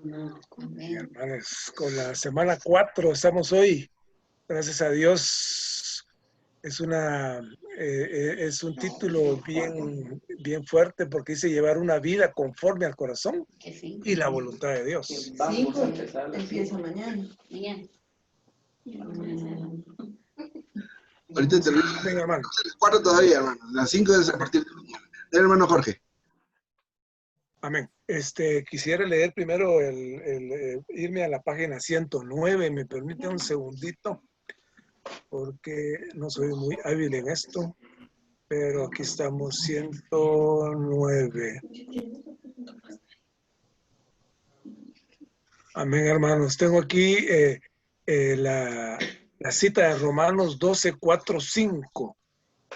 Amén, hermanos, con la semana 4 estamos hoy. Gracias a Dios. Es un título bien fuerte porque dice llevar una vida conforme al corazón y la voluntad de Dios. Sí, empieza mañana. Ahorita termino. Venga, hermano. A las 4 todavía, hermano. A las 5 es a partir de mañana. Dale, hermano Jorge. Amén. Quisiera leer primero irme a la página 109. ¿Me permite un segundito? Porque no soy muy hábil en esto. Pero aquí estamos, 109. Amén, hermanos. Tengo aquí la cita de Romanos 12, 4, 5.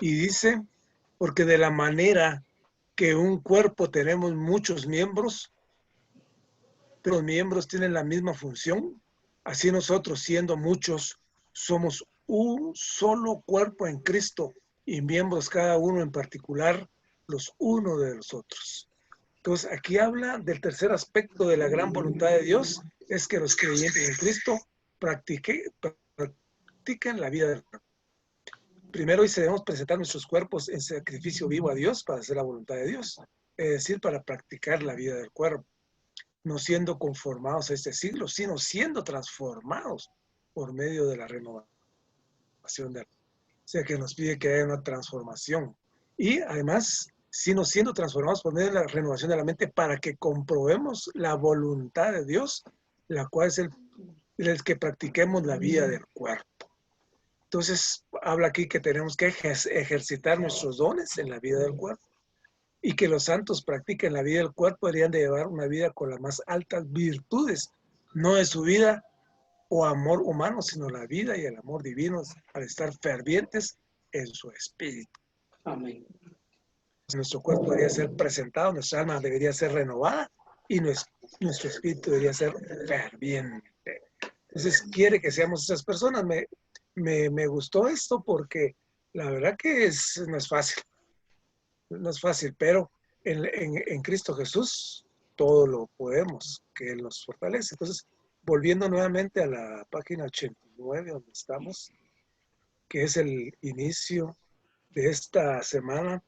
Y dice, porque de la manera que un cuerpo tenemos muchos miembros, pero los miembros tienen la misma función, así nosotros, siendo muchos, somos un solo cuerpo en Cristo y miembros cada uno en particular, los unos de los otros. Entonces, aquí habla del tercer aspecto de la gran voluntad de Dios, es que los creyentes en Cristo practiquen la vida del cuerpo. Primero, hoy debemos presentar nuestros cuerpos en sacrificio vivo a Dios para hacer la voluntad de Dios, es decir, para practicar la vida del cuerpo, no siendo conformados a este siglo, sino siendo transformados por medio de la renovación de la. O sea, que nos pide que haya una transformación. Y además, sino siendo transformados por medio de la renovación de la mente para que comprobemos la voluntad de Dios, la cual es el que practiquemos la vida del cuerpo. Entonces, habla aquí que tenemos que ejercitar nuestros dones en la vida del cuerpo y que los santos practiquen la vida del cuerpo, deberían de llevar una vida con las más altas virtudes, no de su vida o amor humano, sino la vida y el amor divinos, al estar fervientes en su espíritu. Amén. Nuestro cuerpo debería ser presentado, nuestra alma debería ser renovada y nuestro espíritu debería ser ferviente. Entonces, quiere que seamos esas personas. Me gustó esto porque la verdad que no es fácil. No es fácil, pero en Cristo Jesús todo lo podemos, que Él nos fortalece. Entonces, volviendo nuevamente a la página 89, donde estamos, que es el inicio de esta semana,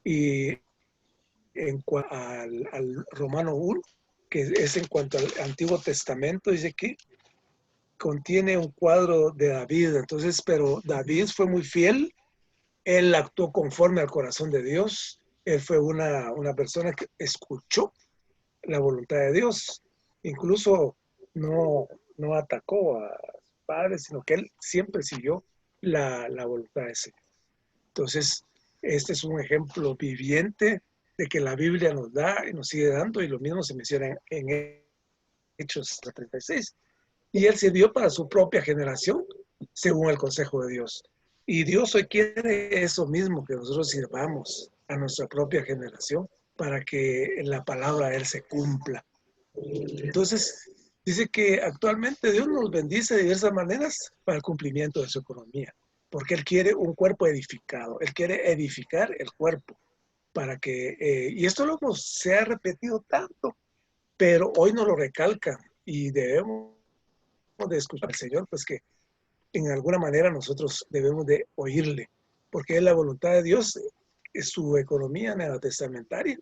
y al Romano 1, que es en cuanto al Antiguo Testamento, dice que contiene un cuadro de David. Entonces, pero David fue muy fiel, él actuó conforme al corazón de Dios, él fue una persona que escuchó la voluntad de Dios, incluso no atacó a sus padres, sino que él siempre siguió la voluntad de Señor. Entonces, este es un ejemplo viviente de que la Biblia nos da y nos sigue dando, y lo mismo se menciona en Hechos 36. Y él sirvió para su propia generación, según el consejo de Dios. Y Dios hoy quiere eso mismo, que nosotros sirvamos a nuestra propia generación para que la palabra de Él se cumpla. Entonces, dice que actualmente Dios nos bendice de diversas maneras para el cumplimiento de su economía, porque Él quiere un cuerpo edificado, Él quiere edificar el cuerpo para que, y esto se ha repetido tanto, pero hoy nos lo recalcan y debemos de escuchar al Señor, pues que en alguna manera nosotros debemos de oírle, porque es la voluntad de Dios, es su economía neotestamentaria,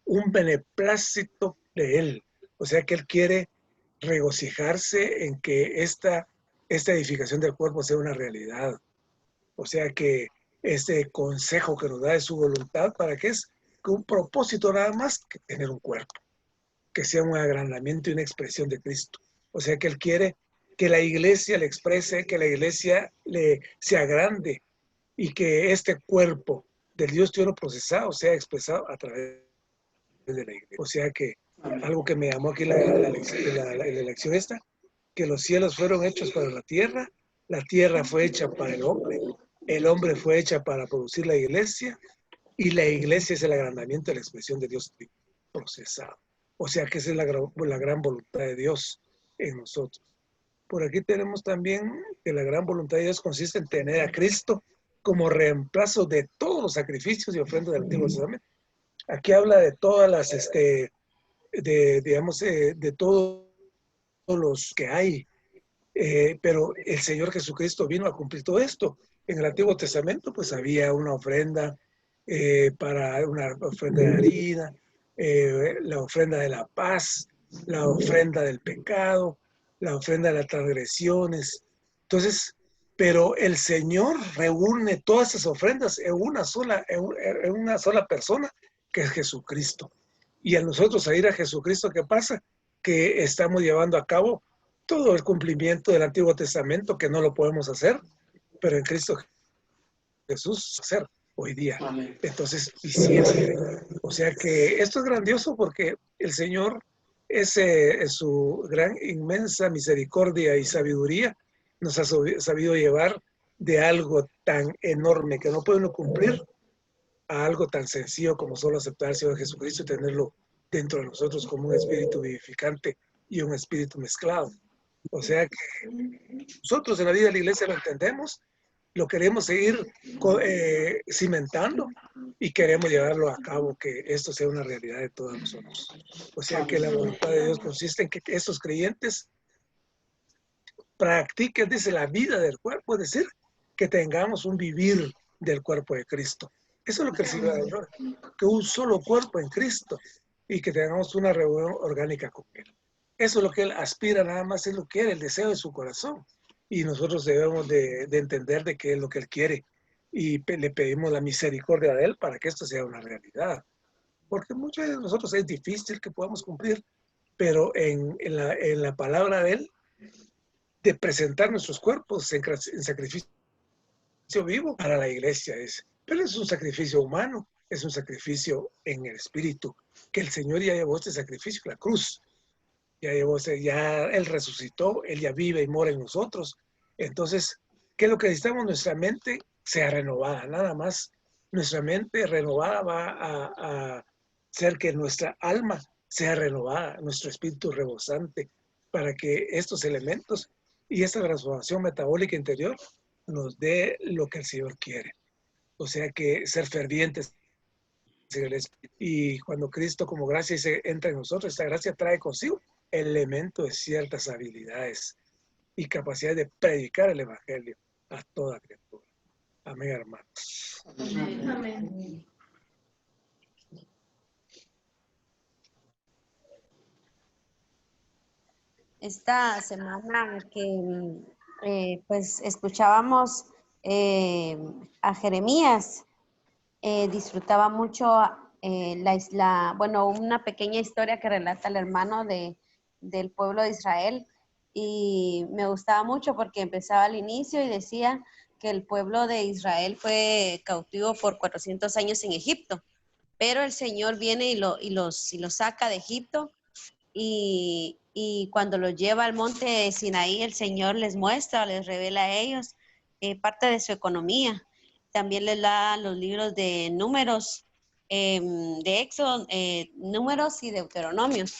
un beneplácito de Él. O sea que Él quiere regocijarse en que esta edificación del cuerpo sea una realidad. O sea que este consejo que nos da de su voluntad, ¿para qué es? Que un propósito nada más que tener un cuerpo, que sea un agrandamiento y una expresión de Cristo. O sea que Él quiere que la iglesia le exprese, que la iglesia se agrande y que este cuerpo del Dios Tierno procesado sea expresado a través de la iglesia. O sea que algo que me llamó aquí la lección esta, que los cielos fueron hechos para la tierra fue hecha para el hombre fue hecha para producir la iglesia, y la iglesia es el agrandamiento de la expresión de Dios procesado. O sea que esa es la gran voluntad de Dios en nosotros. Por aquí tenemos también que la gran voluntad de Dios consiste en tener a Cristo como reemplazo de todos los sacrificios y ofrendas del Antiguo Testamento. Aquí habla de todas digamos, de todos los que hay. Pero el Señor Jesucristo vino a cumplir todo esto. En el Antiguo Testamento, pues había una ofrenda para una ofrenda de harina, la ofrenda de la paz, la ofrenda del pecado, la ofrenda de las transgresiones. Entonces, pero el Señor reúne todas esas ofrendas en una sola persona, que es Jesucristo. Y a nosotros a ir a Jesucristo, ¿qué pasa? Que estamos llevando a cabo todo el cumplimiento del Antiguo Testamento, que no lo podemos hacer, pero en Cristo Jesús hacer hoy día. Amén. Entonces, y siempre. O sea que esto es grandioso porque el Señor es su gran, inmensa misericordia y sabiduría, nos ha sabido llevar de algo tan enorme que no puede uno cumplir a algo tan sencillo como solo aceptar al Señor Jesucristo y tenerlo dentro de nosotros como un espíritu vivificante y un espíritu mezclado. O sea que nosotros en la vida de la iglesia lo entendemos, lo queremos seguir cimentando y queremos llevarlo a cabo, que esto sea una realidad de todos nosotros. O sea que la voluntad de Dios consiste en que estos creyentes practiquen desde la vida del cuerpo, es decir, que tengamos un vivir del cuerpo de Cristo. Eso es lo que el Señor, que un solo cuerpo en Cristo y que tengamos una reunión orgánica con Él. Eso es lo que Él aspira, nada más es lo que Él, el deseo de su corazón. Y nosotros debemos de entender de qué es lo que Él quiere. Y le pedimos la misericordia de Él para que esto sea una realidad. Porque muchos de nosotros es difícil que podamos cumplir, pero en la palabra de Él, de presentar nuestros cuerpos en sacrificio vivo para la iglesia. Pero es un sacrificio humano, es un sacrificio en el espíritu, que el Señor ya llevó este sacrificio, la cruz. Ya Él resucitó, Él ya vive y mora en nosotros. Entonces, ¿qué es lo que necesitamos? Nuestra mente sea renovada, nada más. Nuestra mente renovada va a hacer que nuestra alma sea renovada, nuestro espíritu rebosante, para que estos elementos y esta transformación metabólica interior nos dé lo que el Señor quiere. O sea que ser fervientes en el espíritu. Y cuando Cristo como gracia entra en nosotros, esta gracia trae consigo elemento de ciertas habilidades y capacidad de predicar el evangelio a toda criatura. Amén, hermanos. Amén. Esta semana que pues escuchábamos a Jeremías, disfrutaba mucho bueno, una pequeña historia que relata el hermano del pueblo de Israel, y me gustaba mucho porque empezaba al inicio y decía que el pueblo de Israel fue cautivo por 400 años en Egipto, pero el Señor viene y los saca de Egipto, y cuando los lleva al monte Sinaí, el Señor les muestra, les revela a ellos parte de su economía. También les da los libros de Números, de Éxodo, Números y Deuteronomios.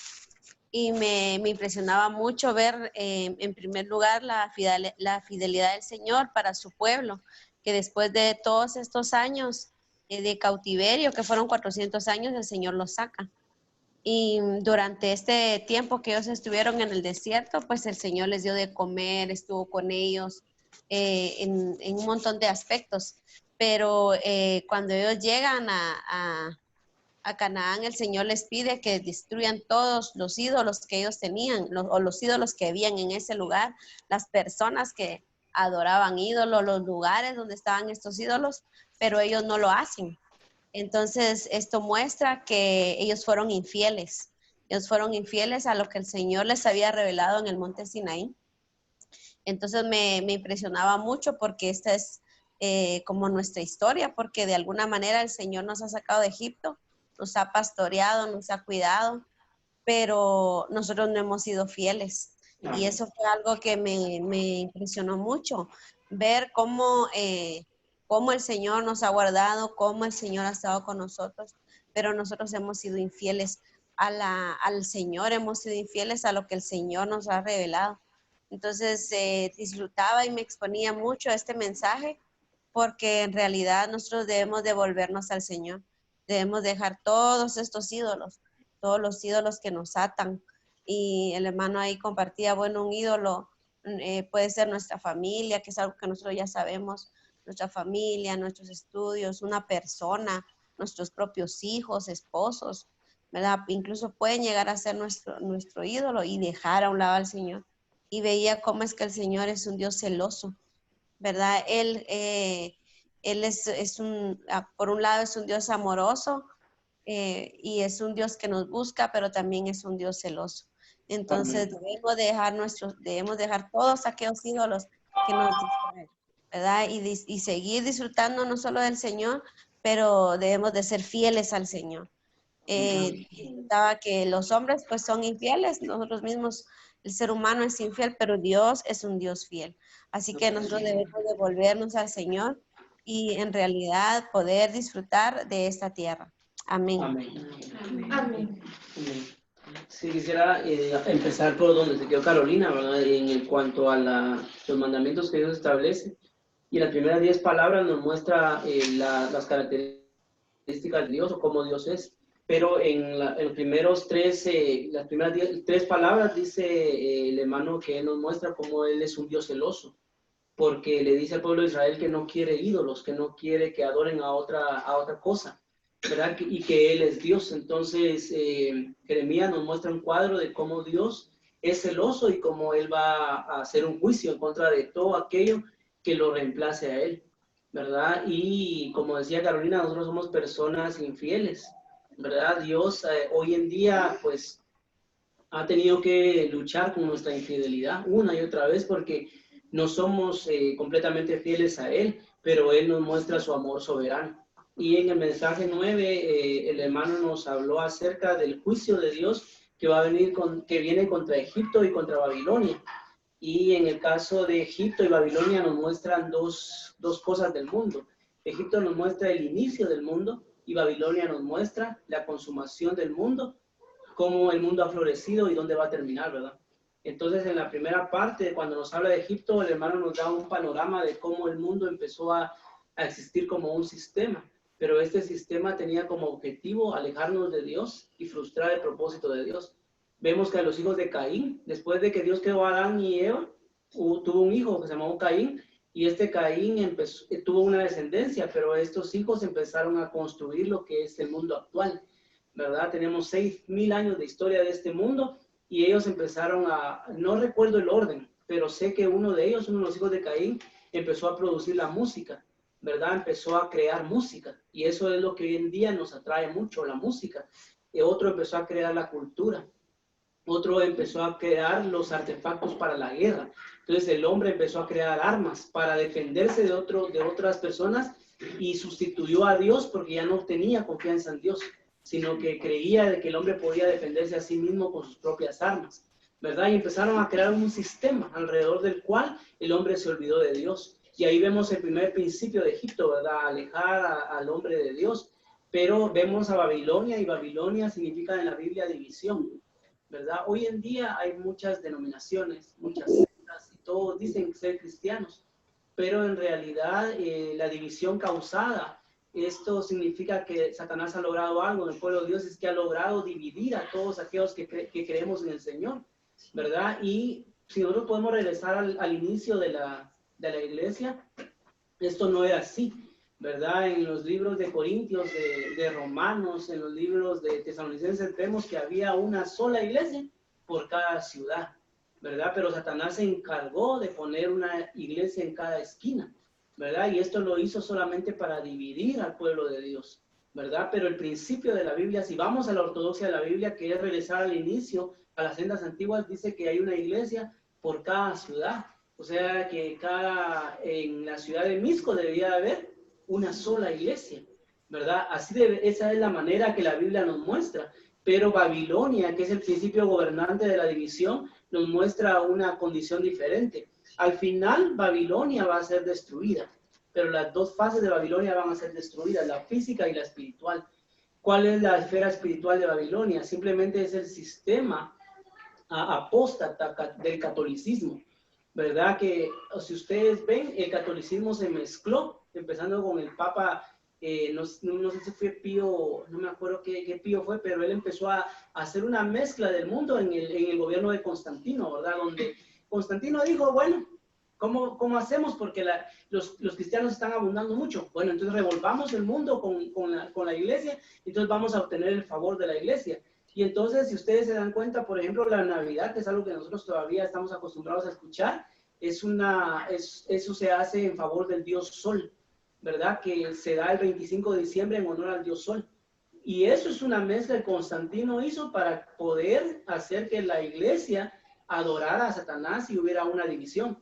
Y me impresionaba mucho ver, en primer lugar, la fidelidad del Señor para su pueblo, que después de todos estos años de cautiverio, que fueron 400 años, el Señor los saca. Y durante este tiempo que ellos estuvieron en el desierto, pues el Señor les dio de comer, estuvo con ellos en un montón de aspectos. Pero cuando ellos llegan a Canaán, el Señor les pide que destruyan todos los ídolos que ellos tenían, o los ídolos que habían en ese lugar, las personas que adoraban ídolos, los lugares donde estaban estos ídolos, pero ellos no lo hacen. Entonces, esto muestra que ellos fueron infieles. Ellos fueron infieles a lo que el Señor les había revelado en el monte Sinaí. Entonces, me impresionaba mucho porque esta es como nuestra historia, porque de alguna manera el Señor nos ha sacado de Egipto, nos ha pastoreado, nos ha cuidado, pero nosotros no hemos sido fieles. Y eso fue algo que me impresionó mucho, ver cómo el Señor nos ha guardado, cómo el Señor ha estado con nosotros, pero nosotros hemos sido infieles al Señor, hemos sido infieles a lo que el Señor nos ha revelado. Entonces disfrutaba y me exponía mucho a este mensaje, porque en realidad nosotros debemos devolvernos al Señor, debemos dejar todos estos ídolos, todos los ídolos que nos atan. Y el hermano ahí compartía, bueno, un ídolo puede ser nuestra familia, que es algo que nosotros ya sabemos, nuestra familia, nuestros estudios, una persona, nuestros propios hijos, esposos, ¿verdad? Incluso pueden llegar a ser nuestro ídolo y dejar a un lado al Señor. Y veía cómo es que el Señor es un Dios celoso, ¿verdad? Él por un lado es un Dios amoroso y es un Dios que nos busca, pero también es un Dios celoso. Entonces debemos dejar todos aquellos ídolos que nos distraen, ¿verdad? Y seguir disfrutando no solo del Señor, pero debemos de ser fieles al Señor. Estaba que los hombres pues son infieles, nosotros mismos, el ser humano es infiel, pero Dios es un Dios fiel. Así que nosotros debemos de volvernos al Señor y en realidad poder disfrutar de esta tierra. Amén. Amén. Amén. Amén. Sí, quisiera empezar por donde se quedó Carolina, ¿verdad? En cuanto a los mandamientos que Dios establece. Y en las primeras 10 palabras nos muestra las características de Dios o cómo Dios es. Pero en los primeros las primeras 3 palabras dice el hermano que él nos muestra cómo Él es un Dios celoso. Porque le dice al pueblo de Israel que no quiere ídolos, que no quiere que adoren a otra cosa, ¿verdad? Y que Él es Dios. Entonces, Jeremías nos muestra un cuadro de cómo Dios es celoso y cómo Él va a hacer un juicio en contra de todo aquello que lo reemplace a Él, ¿verdad? Y como decía Carolina, nosotros somos personas infieles, ¿verdad? Dios hoy en día, pues, ha tenido que luchar con nuestra infidelidad una y otra vez porque no somos completamente fieles a Él, pero Él nos muestra su amor soberano. Y en el mensaje 9, el hermano nos habló acerca del juicio de Dios que va a venir que viene contra Egipto y contra Babilonia. Y en el caso de Egipto y Babilonia nos muestran dos cosas del mundo. Egipto nos muestra el inicio del mundo y Babilonia nos muestra la consumación del mundo, cómo el mundo ha florecido y dónde va a terminar, ¿verdad? Entonces, en la primera parte, cuando nos habla de Egipto, el hermano nos da un panorama de cómo el mundo empezó a existir como un sistema. Pero este sistema tenía como objetivo alejarnos de Dios y frustrar el propósito de Dios. Vemos que a los hijos de Caín, después de que Dios creó a Adán y Eva, tuvo un hijo que se llamó Caín, y este Caín tuvo una descendencia, pero estos hijos empezaron a construir lo que es el mundo actual, ¿verdad? Tenemos 6,000 años de historia de este mundo, y ellos empezaron no recuerdo el orden, pero sé que uno de los hijos de Caín, empezó a producir la música, ¿verdad? Empezó a crear música, y eso es lo que hoy en día nos atrae mucho, la música. Y otro empezó a crear la cultura. Otro empezó a crear los artefactos para la guerra. Entonces el hombre empezó a crear armas para defenderse de otras personas y sustituyó a Dios porque ya no tenía confianza en Dios, sino que creía de que el hombre podía defenderse a sí mismo con sus propias armas, ¿verdad? Y empezaron a crear un sistema alrededor del cual el hombre se olvidó de Dios. Y ahí vemos el primer principio de Egipto, ¿verdad? Alejar al hombre de Dios. Pero vemos a Babilonia, y Babilonia significa en la Biblia división, ¿verdad? Hoy en día hay muchas denominaciones, muchas sectas, y todos dicen ser cristianos, pero en realidad la división causada, esto significa que Satanás ha logrado algo en el pueblo de Dios, es que ha logrado dividir a todos aquellos que creemos en el Señor, ¿verdad? Y si nosotros podemos regresar al inicio de la iglesia, esto no era así, ¿verdad? En los libros de Corintios, de Romanos, en los libros de Tesalonicenses, vemos que había una sola iglesia por cada ciudad, ¿verdad? Pero Satanás se encargó de poner una iglesia en cada esquina, ¿verdad? Y esto lo hizo solamente para dividir al pueblo de Dios, ¿verdad? Pero el principio de la Biblia, si vamos a la ortodoxia de la Biblia, que es regresar al inicio, a las sendas antiguas, dice que hay una iglesia por cada ciudad. O sea que en la ciudad de Misco debería haber una sola iglesia, ¿verdad? Esa es la manera que la Biblia nos muestra. Pero Babilonia, que es el principio gobernante de la división, nos muestra una condición diferente. Al final, Babilonia va a ser destruida, pero las dos fases de Babilonia van a ser destruidas, la física y la espiritual. ¿Cuál es la esfera espiritual de Babilonia? Simplemente es el sistema apóstata del catolicismo, ¿verdad? Que si ustedes ven, el catolicismo se mezcló, empezando con el Papa no sé si fue Pío, no me acuerdo qué Pío fue, pero él empezó a hacer una mezcla del mundo en el gobierno de Constantino, ¿verdad? Donde Constantino dijo, bueno, ¿cómo hacemos? Porque los cristianos están abundando mucho. Bueno, entonces revolvamos el mundo con la iglesia, entonces vamos a obtener el favor de la iglesia. Y entonces, si ustedes se dan cuenta, por ejemplo, la Navidad, que es algo que nosotros todavía estamos acostumbrados a escuchar, eso se hace en favor del dios Sol, ¿verdad? Que se da el 25 de diciembre en honor al dios Sol. Y eso es una mezcla que Constantino hizo para poder hacer que la iglesia adorara a Satanás y hubiera una división.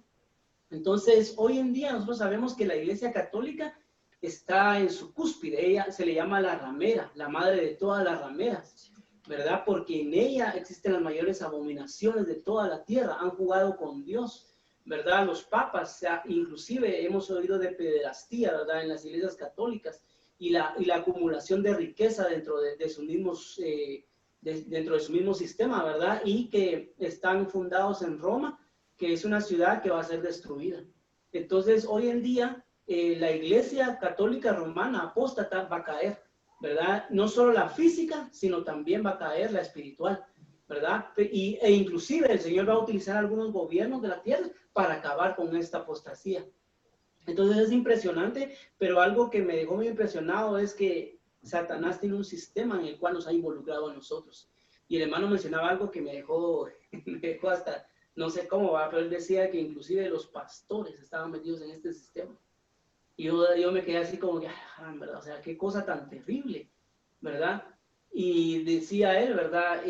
Entonces, hoy en día nosotros sabemos que la iglesia católica está en su cúspide. Ella se le llama la ramera, la madre de todas las rameras, ¿verdad? Porque en ella existen las mayores abominaciones de toda la tierra. Han jugado con Dios, ¿verdad? Los papas, inclusive hemos oído de pederastía, ¿verdad? En las iglesias católicas y la acumulación de riqueza dentro de sus mismos, dentro de su mismo sistema, ¿verdad? Y que están fundados en Roma, que es una ciudad que va a ser destruida. Entonces, hoy en día, la iglesia católica romana apóstata va a caer, ¿verdad? No solo la física, sino también va a caer la espiritual, ¿verdad? E inclusive el Señor va a utilizar algunos gobiernos de la tierra para acabar con esta apostasía. Entonces es impresionante, pero algo que me dejó muy impresionado es que Satanás tiene un sistema en el cual nos ha involucrado a nosotros. Y el hermano mencionaba algo que me dejó hasta, no sé cómo va, pero él decía que inclusive los pastores estaban metidos en este sistema. Y yo me quedé así como que, ¿verdad? O sea, qué cosa tan terrible, ¿verdad? Y decía él, ¿verdad?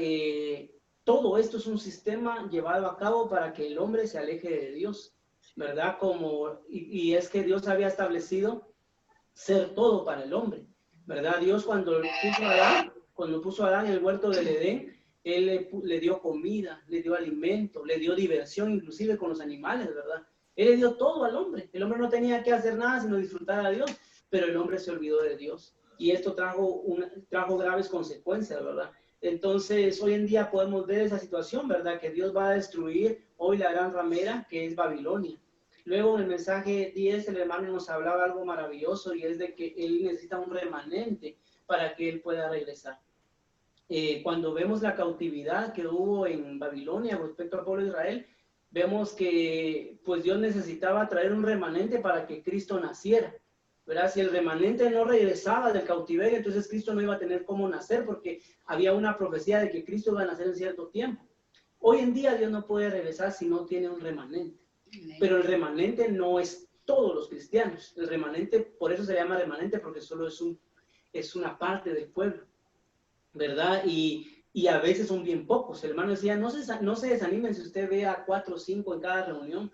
Todo esto es un sistema llevado a cabo para que el hombre se aleje de Dios, ¿verdad? Y es que Dios había establecido ser todo para el hombre, ¿verdad? Dios cuando puso a Adán en el huerto del Edén, Él le dio comida, le dio alimento, le dio diversión, inclusive con los animales, ¿verdad? Él le dio todo al hombre. El hombre no tenía que hacer nada sino disfrutar a Dios, pero el hombre se olvidó de Dios. Y esto trajo graves consecuencias, ¿verdad? Entonces, hoy en día podemos ver esa situación, ¿verdad? Que Dios va a destruir hoy la gran ramera, que es Babilonia. Luego, en el mensaje 10, el hermano nos hablaba algo maravilloso, y es de que él necesita un remanente para que él pueda regresar. Cuando vemos la cautividad que hubo en Babilonia respecto al pueblo de Israel, vemos que pues Dios necesitaba traer un remanente para que Cristo naciera, ¿verdad? Si el remanente no regresaba del cautiverio, entonces Cristo no iba a tener cómo nacer, porque había una profecía de que Cristo iba a nacer en cierto tiempo. Hoy en día Dios no puede regresar si no tiene un remanente, pero el remanente no es todos los cristianos. El remanente, por eso se llama remanente, porque solo es una parte del pueblo, ¿verdad? Y a veces son bien pocos. El hermano decía, no se desanimen si usted ve a 4 o 5 en cada reunión.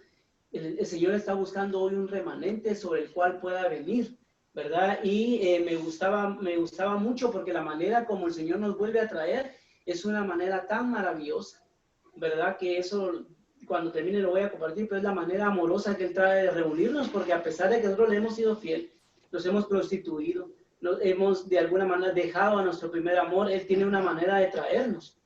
El Señor está buscando hoy un remanente sobre el cual pueda venir, ¿verdad? Y me gustaba mucho, porque la manera como el Señor nos vuelve a traer es una manera tan maravillosa, ¿verdad? Que eso, cuando termine lo voy a compartir, pero es la manera amorosa que Él trae de reunirnos, porque a pesar de que nosotros le hemos sido fiel, nos hemos prostituido, nos hemos de alguna manera dejado a nuestro primer amor, Él tiene una manera de traernos,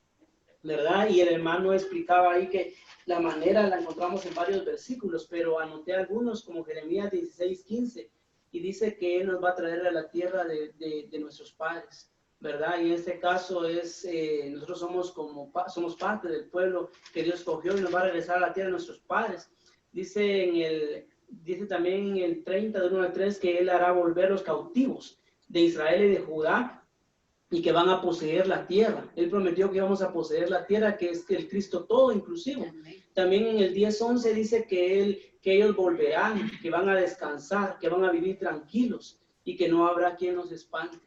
¿verdad? Y el hermano explicaba ahí que la manera la encontramos en varios versículos, pero anoté algunos como Jeremías 16:15, y dice que Él nos va a traer a la tierra de nuestros padres, ¿verdad? Y en este caso nosotros somos parte del pueblo que Dios escogió, y nos va a regresar a la tierra de nuestros padres. Dice también en el 30, del 1 al 3, que Él hará volver los cautivos de Israel y de Judá, y que van a poseer la tierra. Él prometió que íbamos a poseer la tierra, que es el Cristo todo inclusivo. También en el 10:11 dice que ellos volverán, que van a descansar, que van a vivir tranquilos, y que no habrá quien nos espante,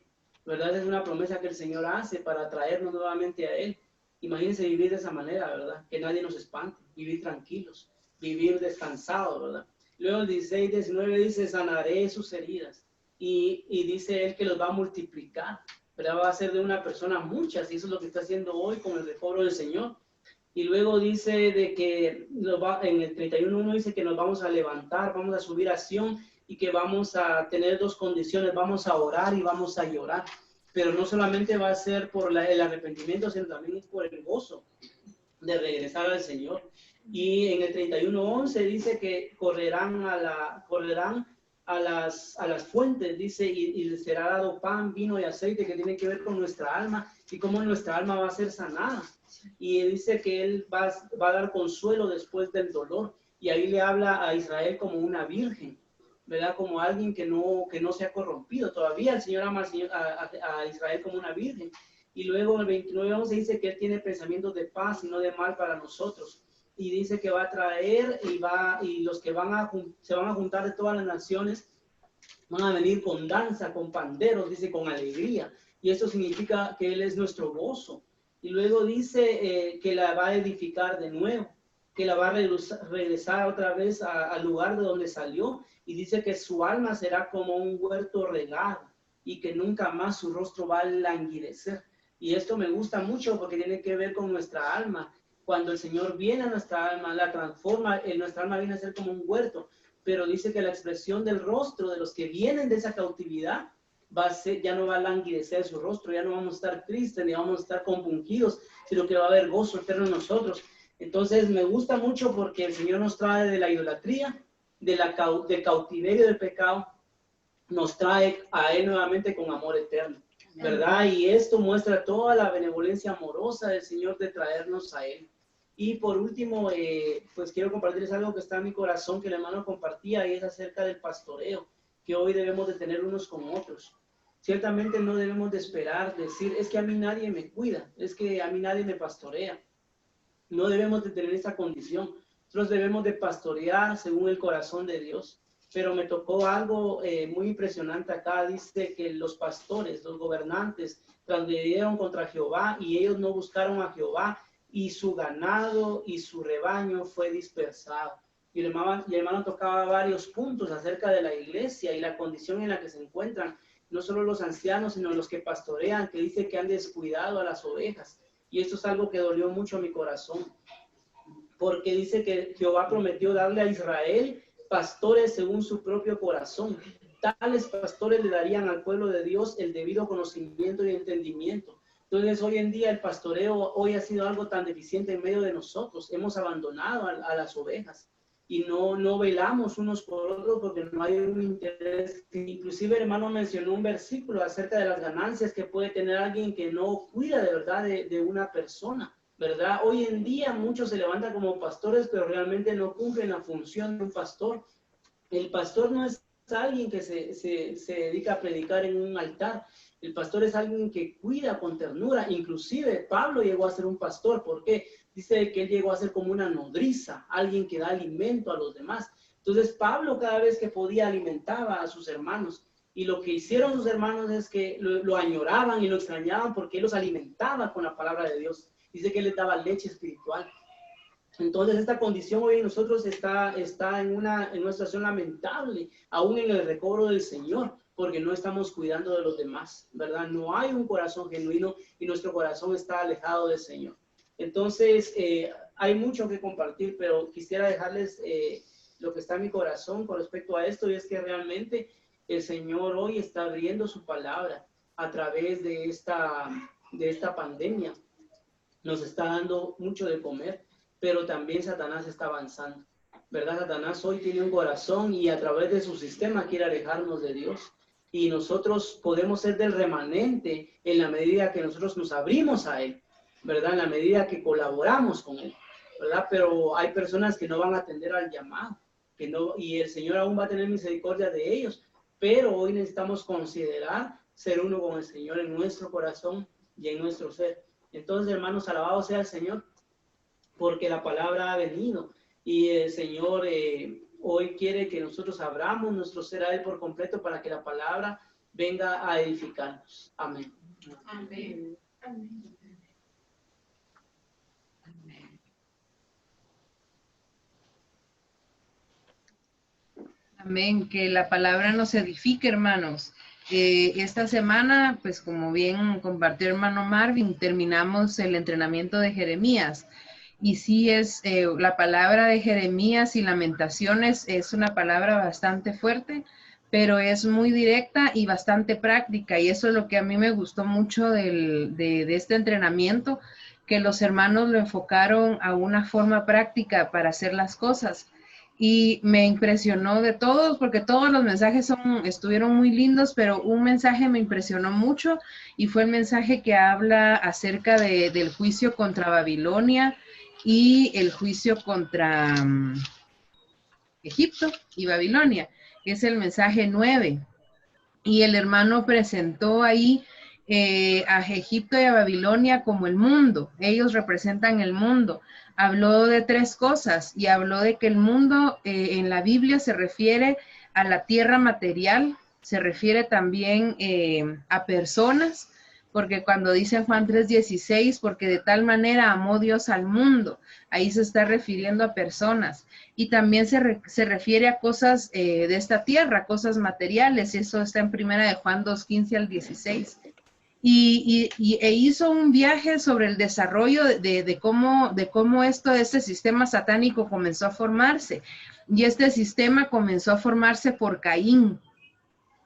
¿verdad? Es una promesa que el Señor hace para traernos nuevamente a Él. Imagínense vivir de esa manera, ¿verdad? Que nadie nos espante, vivir tranquilos, vivir descansados, ¿verdad? Luego el 16-19 dice, sanaré sus heridas, y dice Él que los va a multiplicar, ¿verdad? Va a ser de una persona muchas, y eso es lo que está haciendo hoy con el recobro del Señor. Y luego dice de que en el 31:1 dice que nos vamos a levantar, vamos a subir a Sión, y que vamos a tener 2 condiciones, vamos a orar y vamos a llorar. Pero no solamente va a ser por el arrepentimiento, sino también es por el gozo de regresar al Señor. Y en el 31:11 dice que correrán a las fuentes, dice, y les será dado pan, vino y aceite, que tiene que ver con nuestra alma y cómo nuestra alma va a ser sanada. Y dice que Él va a dar consuelo después del dolor. Y ahí le habla a Israel como una virgen, ¿verdad? Como alguien que no se ha corrompido. Todavía el Señor ama a Israel como una virgen. Y luego en el 29:11 dice que Él tiene pensamientos de paz y no de mal para nosotros. Y dice que va a traer y los que se van a juntar de todas las naciones van a venir con danza, con panderos, dice, con alegría. Y eso significa que Él es nuestro gozo. Y luego dice que la va a edificar de nuevo, que la va a regresar otra vez al lugar de donde salió. Y dice que su alma será como un huerto regado y que nunca más su rostro va a languidecer. Y esto me gusta mucho porque tiene que ver con nuestra alma. Cuando el Señor viene a nuestra alma, la transforma, nuestra alma viene a ser como un huerto, pero dice que la expresión del rostro de los que vienen de esa cautividad ya no va a languidecer su rostro, ya no vamos a estar tristes ni vamos a estar compungidos, sino que va a haber gozo eterno en nosotros. Entonces me gusta mucho porque el Señor nos trae de la idolatría, del cautiverio del pecado, nos trae a Él nuevamente con amor eterno, ¿verdad? Y esto muestra toda la benevolencia amorosa del Señor de traernos a Él. Y por último, pues quiero compartirles algo que está en mi corazón, que el hermano compartía, y es acerca del pastoreo, que hoy debemos de tener unos con otros. Ciertamente no debemos de esperar, decir, es que a mí nadie me cuida, es que a mí nadie me pastorea. No debemos de tener esa condición. Nosotros debemos de pastorear según el corazón de Dios. Pero me tocó algo muy impresionante acá. Dice que los pastores, los gobernantes, transgredieron contra Jehová y ellos no buscaron a Jehová y su ganado y su rebaño fue dispersado. Y el hermano tocaba varios puntos acerca de la iglesia y la condición en la que se encuentran, no solo los ancianos, sino los que pastorean, que dice que han descuidado a las ovejas. Y esto es algo que dolió mucho a mi corazón, porque dice que Jehová prometió darle a Israel pastores según su propio corazón. Tales pastores le darían al pueblo de Dios el debido conocimiento y entendimiento. Entonces, hoy en día el pastoreo hoy ha sido algo tan deficiente en medio de nosotros. Hemos abandonado a las ovejas y no velamos unos por otros porque no hay un interés. Inclusive el hermano mencionó un versículo acerca de las ganancias que puede tener alguien que no cuida de verdad de una persona, ¿verdad? Hoy en día muchos se levantan como pastores, pero realmente no cumplen la función de un pastor. El pastor no es alguien que se dedica a predicar en un altar. El pastor es alguien que cuida con ternura. Inclusive Pablo llegó a ser un pastor. ¿Por qué? Dice que él llegó a ser como una nodriza, alguien que da alimento a los demás. Entonces Pablo cada vez que podía alimentaba a sus hermanos. Y lo que hicieron sus hermanos es que lo añoraban y lo extrañaban porque él los alimentaba con la palabra de Dios. Dice que él les daba leche espiritual. Entonces esta condición hoy en nosotros está en una situación lamentable, aún en el recobro del Señor, porque no estamos cuidando de los demás, ¿verdad? No hay un corazón genuino y nuestro corazón está alejado del Señor. Entonces hay mucho que compartir, pero quisiera dejarles lo que está en mi corazón con respecto a esto, y es que realmente el Señor hoy está abriendo su palabra a través de esta pandemia. Nos está dando mucho de comer, pero también Satanás está avanzando, ¿verdad? Satanás hoy tiene un corazón y a través de su sistema quiere alejarnos de Dios. Y nosotros podemos ser del remanente en la medida que nosotros nos abrimos a Él, ¿verdad? En la medida que colaboramos con Él, ¿verdad? Pero hay personas que no van a atender al llamado, y el Señor aún va a tener misericordia de ellos. Pero hoy necesitamos considerar ser uno con el Señor en nuestro corazón y en nuestro ser. Entonces, hermanos, alabado sea el Señor, porque la palabra ha venido y el Señor hoy quiere que nosotros abramos nuestro ser a Él por completo para que la palabra venga a edificarnos. Amén. Amén. Amén. Amén, que la palabra nos edifique, hermanos. Esta semana, pues como bien compartió hermano Marvin, terminamos el entrenamiento de Jeremías. Y sí es la palabra de Jeremías y Lamentaciones es una palabra bastante fuerte, pero es muy directa y bastante práctica. Y eso es lo que a mí me gustó mucho de este entrenamiento, que los hermanos lo enfocaron a una forma práctica para hacer las cosas. y me impresionó de todos, porque todos los mensajes estuvieron muy lindos, pero un mensaje me impresionó mucho y fue el mensaje que habla acerca del juicio contra Babilonia y el juicio contra Egipto y Babilonia. Es el mensaje 9. Y el hermano presentó ahí a Egipto y a Babilonia como el mundo. Ellos representan el mundo. Habló de 3 cosas y habló de que el mundo en la Biblia se refiere a la tierra material, se refiere también a personas, porque cuando dice en Juan 3:16, porque de tal manera amó Dios al mundo, ahí se está refiriendo a personas. Y también se refiere a cosas de esta tierra, cosas materiales, y eso está en primera de Juan 2:15 al 16. E hizo un viaje sobre el desarrollo de cómo este sistema satánico comenzó a formarse. Y este sistema comenzó a formarse por Caín.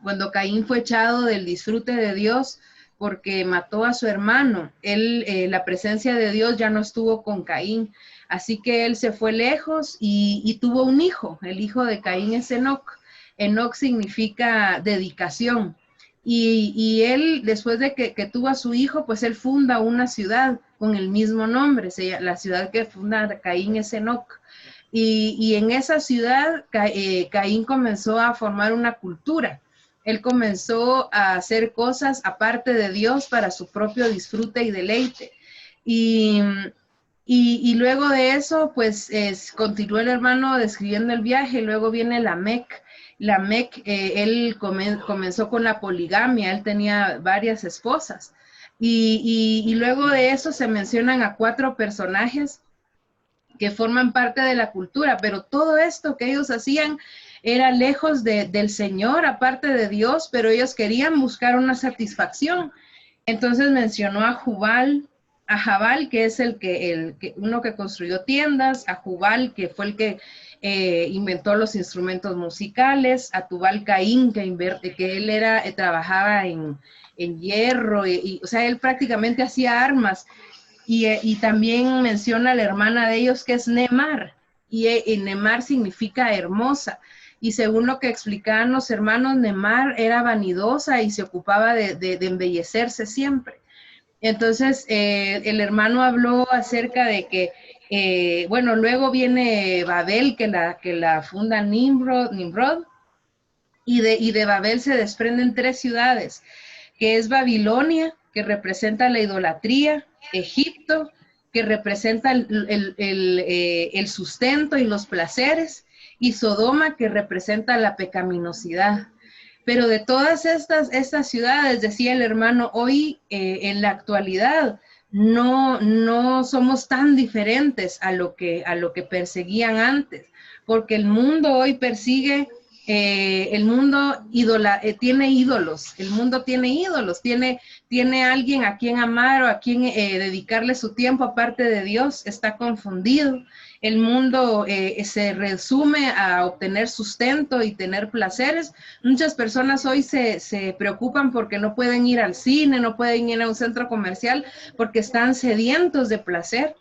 Cuando Caín fue echado del disfrute de Dios porque mató a su hermano, la presencia de Dios ya no estuvo con Caín. Así que él se fue lejos y tuvo un hijo. El hijo de Caín es Enoc. Enoc significa dedicación. Y él, después de que tuvo a su hijo, pues él funda una ciudad con el mismo nombre. La ciudad que funda Caín es Enoc. Y en esa ciudad, Caín comenzó a formar una cultura. Él comenzó a hacer cosas aparte de Dios para su propio disfrute y deleite. Y luego de eso, pues continuó el hermano describiendo el viaje. Luego viene Lamec. Lamec, él comenzó con la poligamia, él tenía varias esposas. Y luego de eso se mencionan a 4 personajes que forman parte de la cultura, pero todo esto que ellos hacían era lejos del Señor, aparte de Dios, pero ellos querían buscar una satisfacción. Entonces mencionó a Jabal, que es uno que construyó tiendas, a Jubal, que fue el que inventó los instrumentos musicales, a Tubal Caín, que él trabajaba en hierro, o sea, él prácticamente hacía armas, y también menciona a la hermana de ellos, que es Nemar, y Nemar significa hermosa. Y según lo que explicaban los hermanos, Nemar era vanidosa y se ocupaba de embellecerse siempre. Entonces, el hermano habló acerca de que, bueno, luego viene Babel, que la funda Nimrod, y de Babel se desprenden 3 ciudades, que es Babilonia, que representa la idolatría, Egipto, que representa el sustento y los placeres, y Sodoma, que representa la pecaminosidad. Pero de todas estas ciudades, decía el hermano, hoy en la actualidad no somos tan diferentes a lo que perseguían antes, porque el mundo hoy persigue, el mundo tiene ídolos, el mundo tiene ídolos, tiene alguien a quien amar o a quien dedicarle su tiempo aparte de Dios, está confundido. El mundo se resume a obtener sustento y tener placeres. Muchas personas hoy se preocupan porque no pueden ir al cine, no pueden ir a un centro comercial porque están sedientos de placer.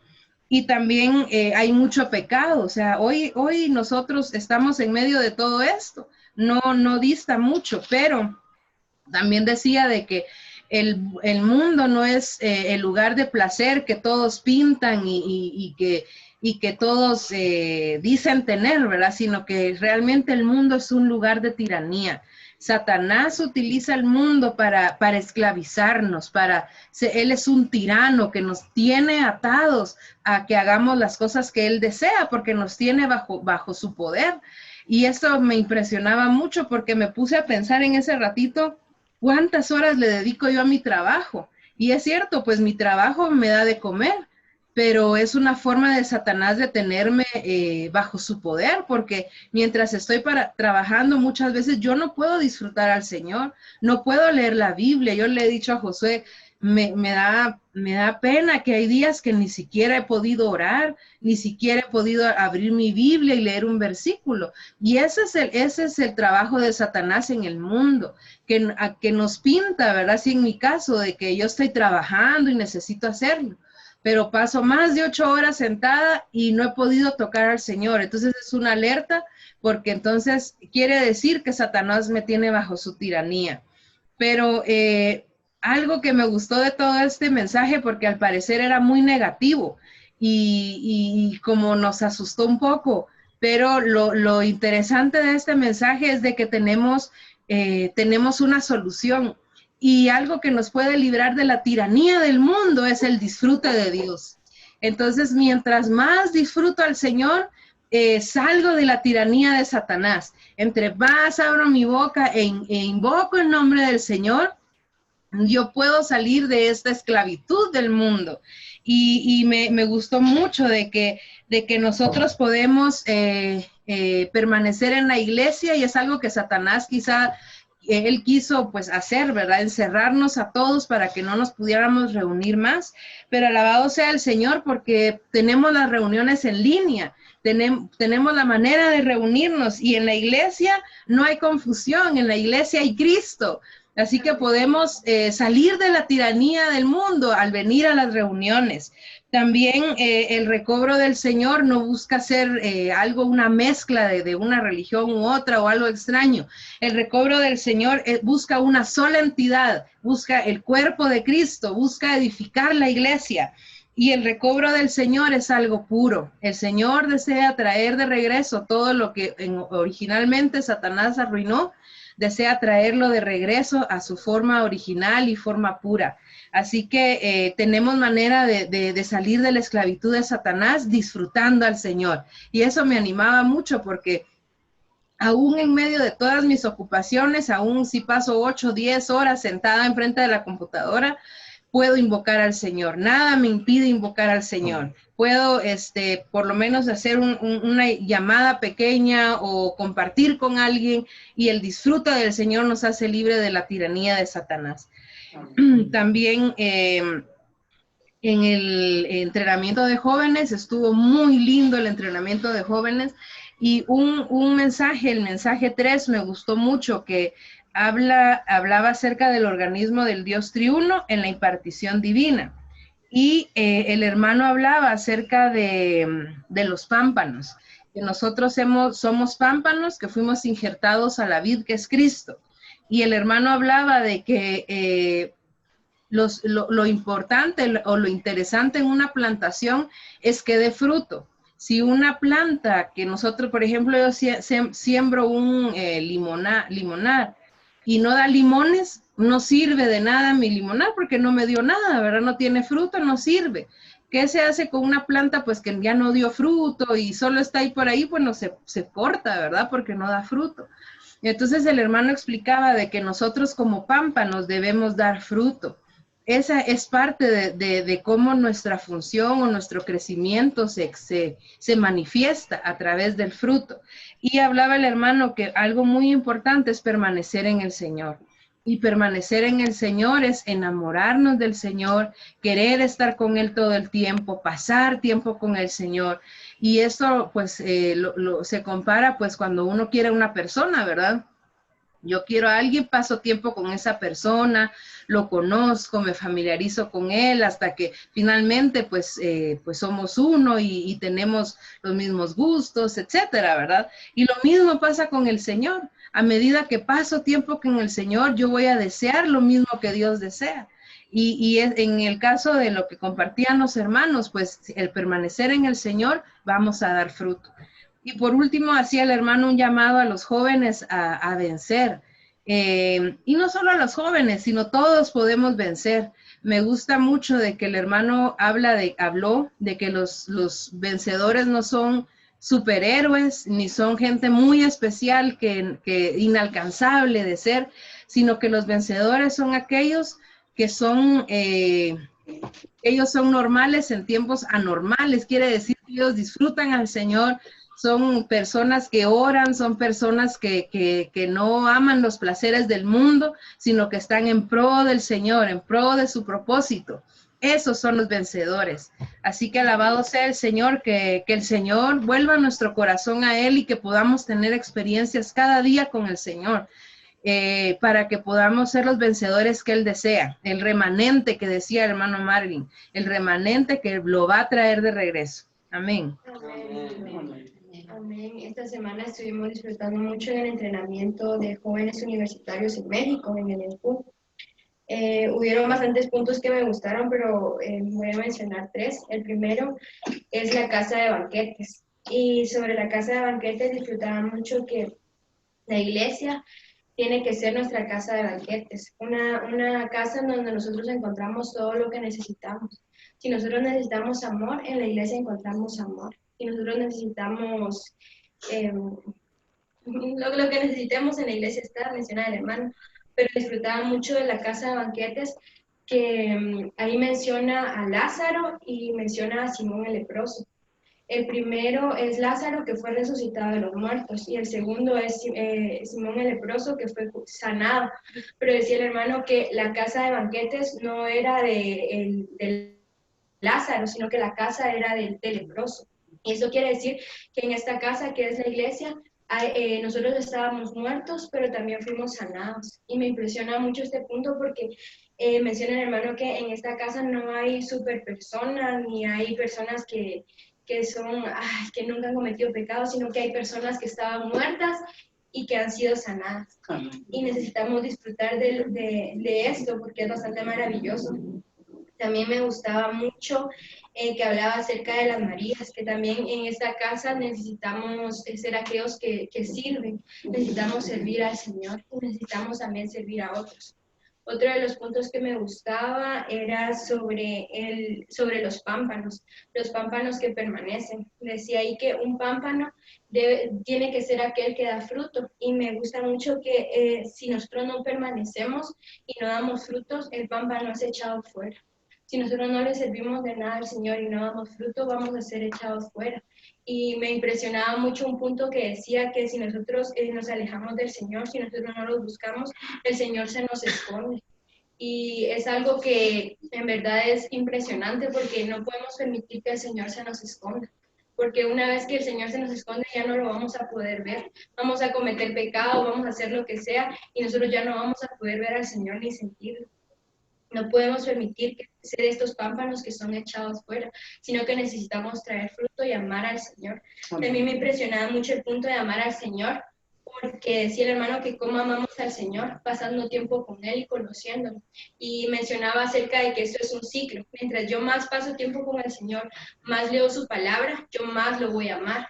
Y también hay mucho pecado. O sea, hoy nosotros estamos en medio de todo esto. No dista mucho, pero también decía de que el mundo no es el lugar de placer que todos pintan y que todos dicen tener, ¿verdad? Sino que realmente el mundo es un lugar de tiranía. Satanás utiliza el mundo para esclavizarnos, él es un tirano que nos tiene atados a que hagamos las cosas que él desea, porque nos tiene bajo su poder. Y eso me impresionaba mucho porque me puse a pensar en ese ratito, ¿cuántas horas le dedico yo a mi trabajo? Y es cierto, pues mi trabajo me da de comer, pero es una forma de Satanás de tenerme bajo su poder, porque mientras estoy trabajando muchas veces yo no puedo disfrutar al Señor, no puedo leer la Biblia. Yo le he dicho a Josué, me da pena que hay días que ni siquiera he podido orar, ni siquiera he podido abrir mi Biblia y leer un versículo. Y ese es el trabajo de Satanás en el mundo, que nos pinta, ¿verdad? Sí, en mi caso, de que yo estoy trabajando y necesito hacerlo. pero paso más de 8 horas sentada y no he podido tocar al Señor. Entonces es una alerta, porque entonces quiere decir que Satanás me tiene bajo su tiranía. Pero algo que me gustó de todo este mensaje, porque al parecer era muy negativo y como nos asustó un poco, pero lo interesante de este mensaje es de que tenemos una solución, y algo que nos puede librar de la tiranía del mundo es el disfrute de Dios. Entonces, mientras más disfruto al Señor, salgo de la tiranía de Satanás. Entre más abro mi boca e invoco el nombre del Señor, yo puedo salir de esta esclavitud del mundo. Y me gustó mucho de que nosotros podemos permanecer en la iglesia, y es algo que Satanás quizá él quiso pues hacer, ¿verdad? Encerrarnos a todos para que no nos pudiéramos reunir más, pero alabado sea el Señor, porque tenemos las reuniones en línea, tenemos la manera de reunirnos, y en la iglesia no hay confusión, en la iglesia hay Cristo. Así que podemos salir de la tiranía del mundo al venir a las reuniones. También el recobro del Señor no busca ser algo, una mezcla de una religión u otra o algo extraño. El recobro del Señor busca una sola entidad, busca el cuerpo de Cristo, busca edificar la iglesia. Y el recobro del Señor es algo puro. El Señor desea traer de regreso todo lo que originalmente Satanás arruinó. Desea traerlo de regreso a su forma original y forma pura. Así que tenemos manera de salir de la esclavitud de Satanás disfrutando al Señor. Y eso me animaba mucho, porque aún en medio de todas mis ocupaciones, aún si paso 8 o 10 horas sentada enfrente de la computadora, puedo invocar al Señor. Nada me impide invocar al Señor. Puedo, por lo menos hacer una llamada pequeña o compartir con alguien, y el disfrute del Señor nos hace libre de la tiranía de Satanás. También en el entrenamiento de jóvenes, estuvo muy lindo el entrenamiento de jóvenes, y un mensaje, el mensaje 3, me gustó mucho, que hablaba acerca del organismo del Dios triuno en la impartición divina. Y el hermano hablaba acerca de los pámpanos, que nosotros somos pámpanos que fuimos injertados a la vid que es Cristo. Y el hermano hablaba de que lo importante o lo interesante en una plantación es que dé fruto. Si una planta que nosotros, por ejemplo, yo siembro un limonar y no da limones, no sirve de nada mi limonar, porque no me dio nada, ¿verdad? No tiene fruto, no sirve. ¿Qué se hace con una planta pues que ya no dio fruto y solo está ahí por ahí? Bueno, se corta, ¿verdad? Porque no da fruto. Entonces el hermano explicaba de que nosotros como pámpanos debemos dar fruto. Esa es parte de cómo nuestra función o nuestro crecimiento se manifiesta a través del fruto. Y hablaba el hermano que algo muy importante es permanecer en el Señor. Y permanecer en el Señor es enamorarnos del Señor, querer estar con Él todo el tiempo, pasar tiempo con el Señor. Y esto pues se compara pues cuando uno quiere a una persona, ¿verdad? Yo quiero a alguien, paso tiempo con esa persona, lo conozco, me familiarizo con él hasta que finalmente pues somos uno y tenemos los mismos gustos, etcétera, ¿verdad? Y lo mismo pasa con el Señor. A medida que paso tiempo con el Señor, yo voy a desear lo mismo que Dios desea. Y en el caso de lo que compartían los hermanos, pues el permanecer en el Señor, vamos a dar fruto. Y por último, hacía el hermano un llamado a los jóvenes a vencer. Y no solo a los jóvenes, sino todos podemos vencer. Me gusta mucho de que el hermano habló de que los vencedores no son superhéroes, ni son gente muy especial que inalcanzable de ser, sino que los vencedores son aquellos que son, ellos son normales en tiempos anormales. Quiere decir que ellos disfrutan al Señor, son personas que oran, son personas que no aman los placeres del mundo, sino que están en pro del Señor, en pro de su propósito. Esos son los vencedores. Así que alabado sea el Señor, que el Señor vuelva nuestro corazón a Él y que podamos tener experiencias cada día con el Señor. para que podamos ser los vencedores que Él desea, el remanente que decía el hermano Marvin, el remanente que lo va a traer de regreso. Amén. Amén. Amén. Esta semana estuvimos disfrutando mucho en el entrenamiento de jóvenes universitarios en México, en el ENCU. Hubieron bastantes puntos que me gustaron, pero voy a mencionar 3. El primero es la casa de banquetes. Y sobre la casa de banquetes disfrutaba mucho que la iglesia tiene que ser nuestra casa de banquetes, una casa en donde nosotros encontramos todo lo que necesitamos. Si nosotros necesitamos amor, en la iglesia encontramos amor. Si nosotros necesitamos lo que necesitemos en la iglesia está, menciona el hermano, pero disfrutaba mucho de la casa de banquetes, que ahí menciona a Lázaro y menciona a Simón el leproso. El primero es Lázaro, que fue resucitado de los muertos, y el segundo es Simón el leproso, que fue sanado. Pero decía el hermano que la casa de banquetes no era de Lázaro, sino que la casa era del leproso. Y eso quiere decir que en esta casa, que es la iglesia, nosotros estábamos muertos, pero también fuimos sanados. Y me impresiona mucho este punto porque menciona el hermano que en esta casa no hay superpersonas, ni hay personas que que nunca han cometido pecado, sino que hay personas que estaban muertas y que han sido sanadas. Y necesitamos disfrutar de esto porque es bastante maravilloso. También me gustaba mucho que hablaba acerca de las Marías, que también en esta casa necesitamos ser aquellos que sirven, necesitamos servir al Señor y necesitamos también servir a otros. Otro de los puntos que me gustaba era sobre los pámpanos que permanecen. Decía ahí que un pámpano tiene que ser aquel que da fruto, y me gusta mucho que si nosotros no permanecemos y no damos frutos, el pámpano es echado fuera. Si nosotros no le servimos de nada al Señor y no damos fruto, vamos a ser echados fuera. Y me impresionaba mucho un punto que decía que si nosotros nos alejamos del Señor, si nosotros no lo buscamos, el Señor se nos esconde. Y es algo que en verdad es impresionante porque no podemos permitir que el Señor se nos esconda. Porque una vez que el Señor se nos esconde ya no lo vamos a poder ver. Vamos a cometer pecado, vamos a hacer lo que sea y nosotros ya no vamos a poder ver al Señor ni sentirlo. No podemos permitir que ser estos pámpanos que son echados fuera, sino que necesitamos traer fruto y amar al Señor. También me impresionaba mucho el punto de amar al Señor, porque decía el hermano que cómo amamos al Señor, pasando tiempo con Él y conociéndolo. Y mencionaba acerca de que esto es un ciclo. Mientras yo más paso tiempo con el Señor, más leo su palabra, yo más lo voy a amar.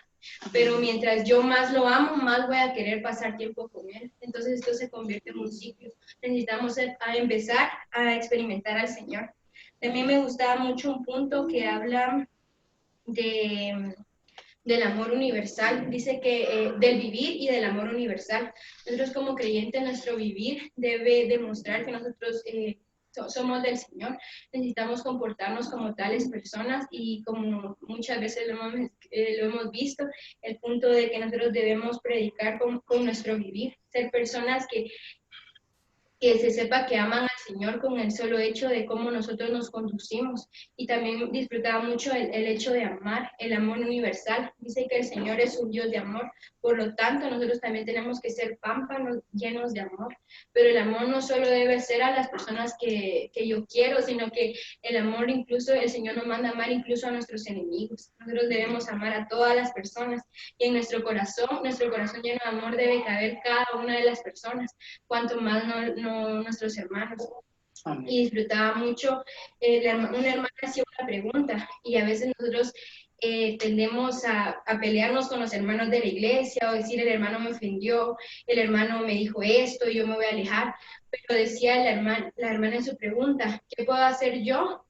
Pero mientras yo más lo amo, más voy a querer pasar tiempo con Él. Entonces esto se convierte en un ciclo. Necesitamos empezar a experimentar al Señor. También me gustaba mucho un punto que habla del amor universal. Dice que del vivir y del amor universal. Nosotros como creyentes, nuestro vivir debe demostrar que nosotros somos del Señor. Necesitamos comportarnos como tales personas y como muchas veces lo hemos visto, el punto de que nosotros debemos predicar con nuestro vivir, ser personas que se sepa que aman al Señor con el solo hecho de cómo nosotros nos conducimos. Y también disfrutaba mucho el hecho de amar, el amor universal. Dice que el Señor es un Dios de amor, por lo tanto nosotros también tenemos que ser pámpanos llenos de amor. Pero el amor no solo debe ser a las personas que yo quiero, sino que el amor incluso, el Señor nos manda a amar incluso a nuestros enemigos. Nosotros debemos amar a todas las personas y en nuestro corazón lleno de amor debe caber cada una de las personas, cuanto más nuestros hermanos. Amén. Y disfrutaba mucho, una hermana hacía una pregunta y a veces nosotros tendemos a pelearnos con los hermanos de la iglesia o decir el hermano me ofendió, el hermano me dijo esto y yo me voy a alejar, pero decía la hermana en su pregunta, ¿qué puedo hacer yo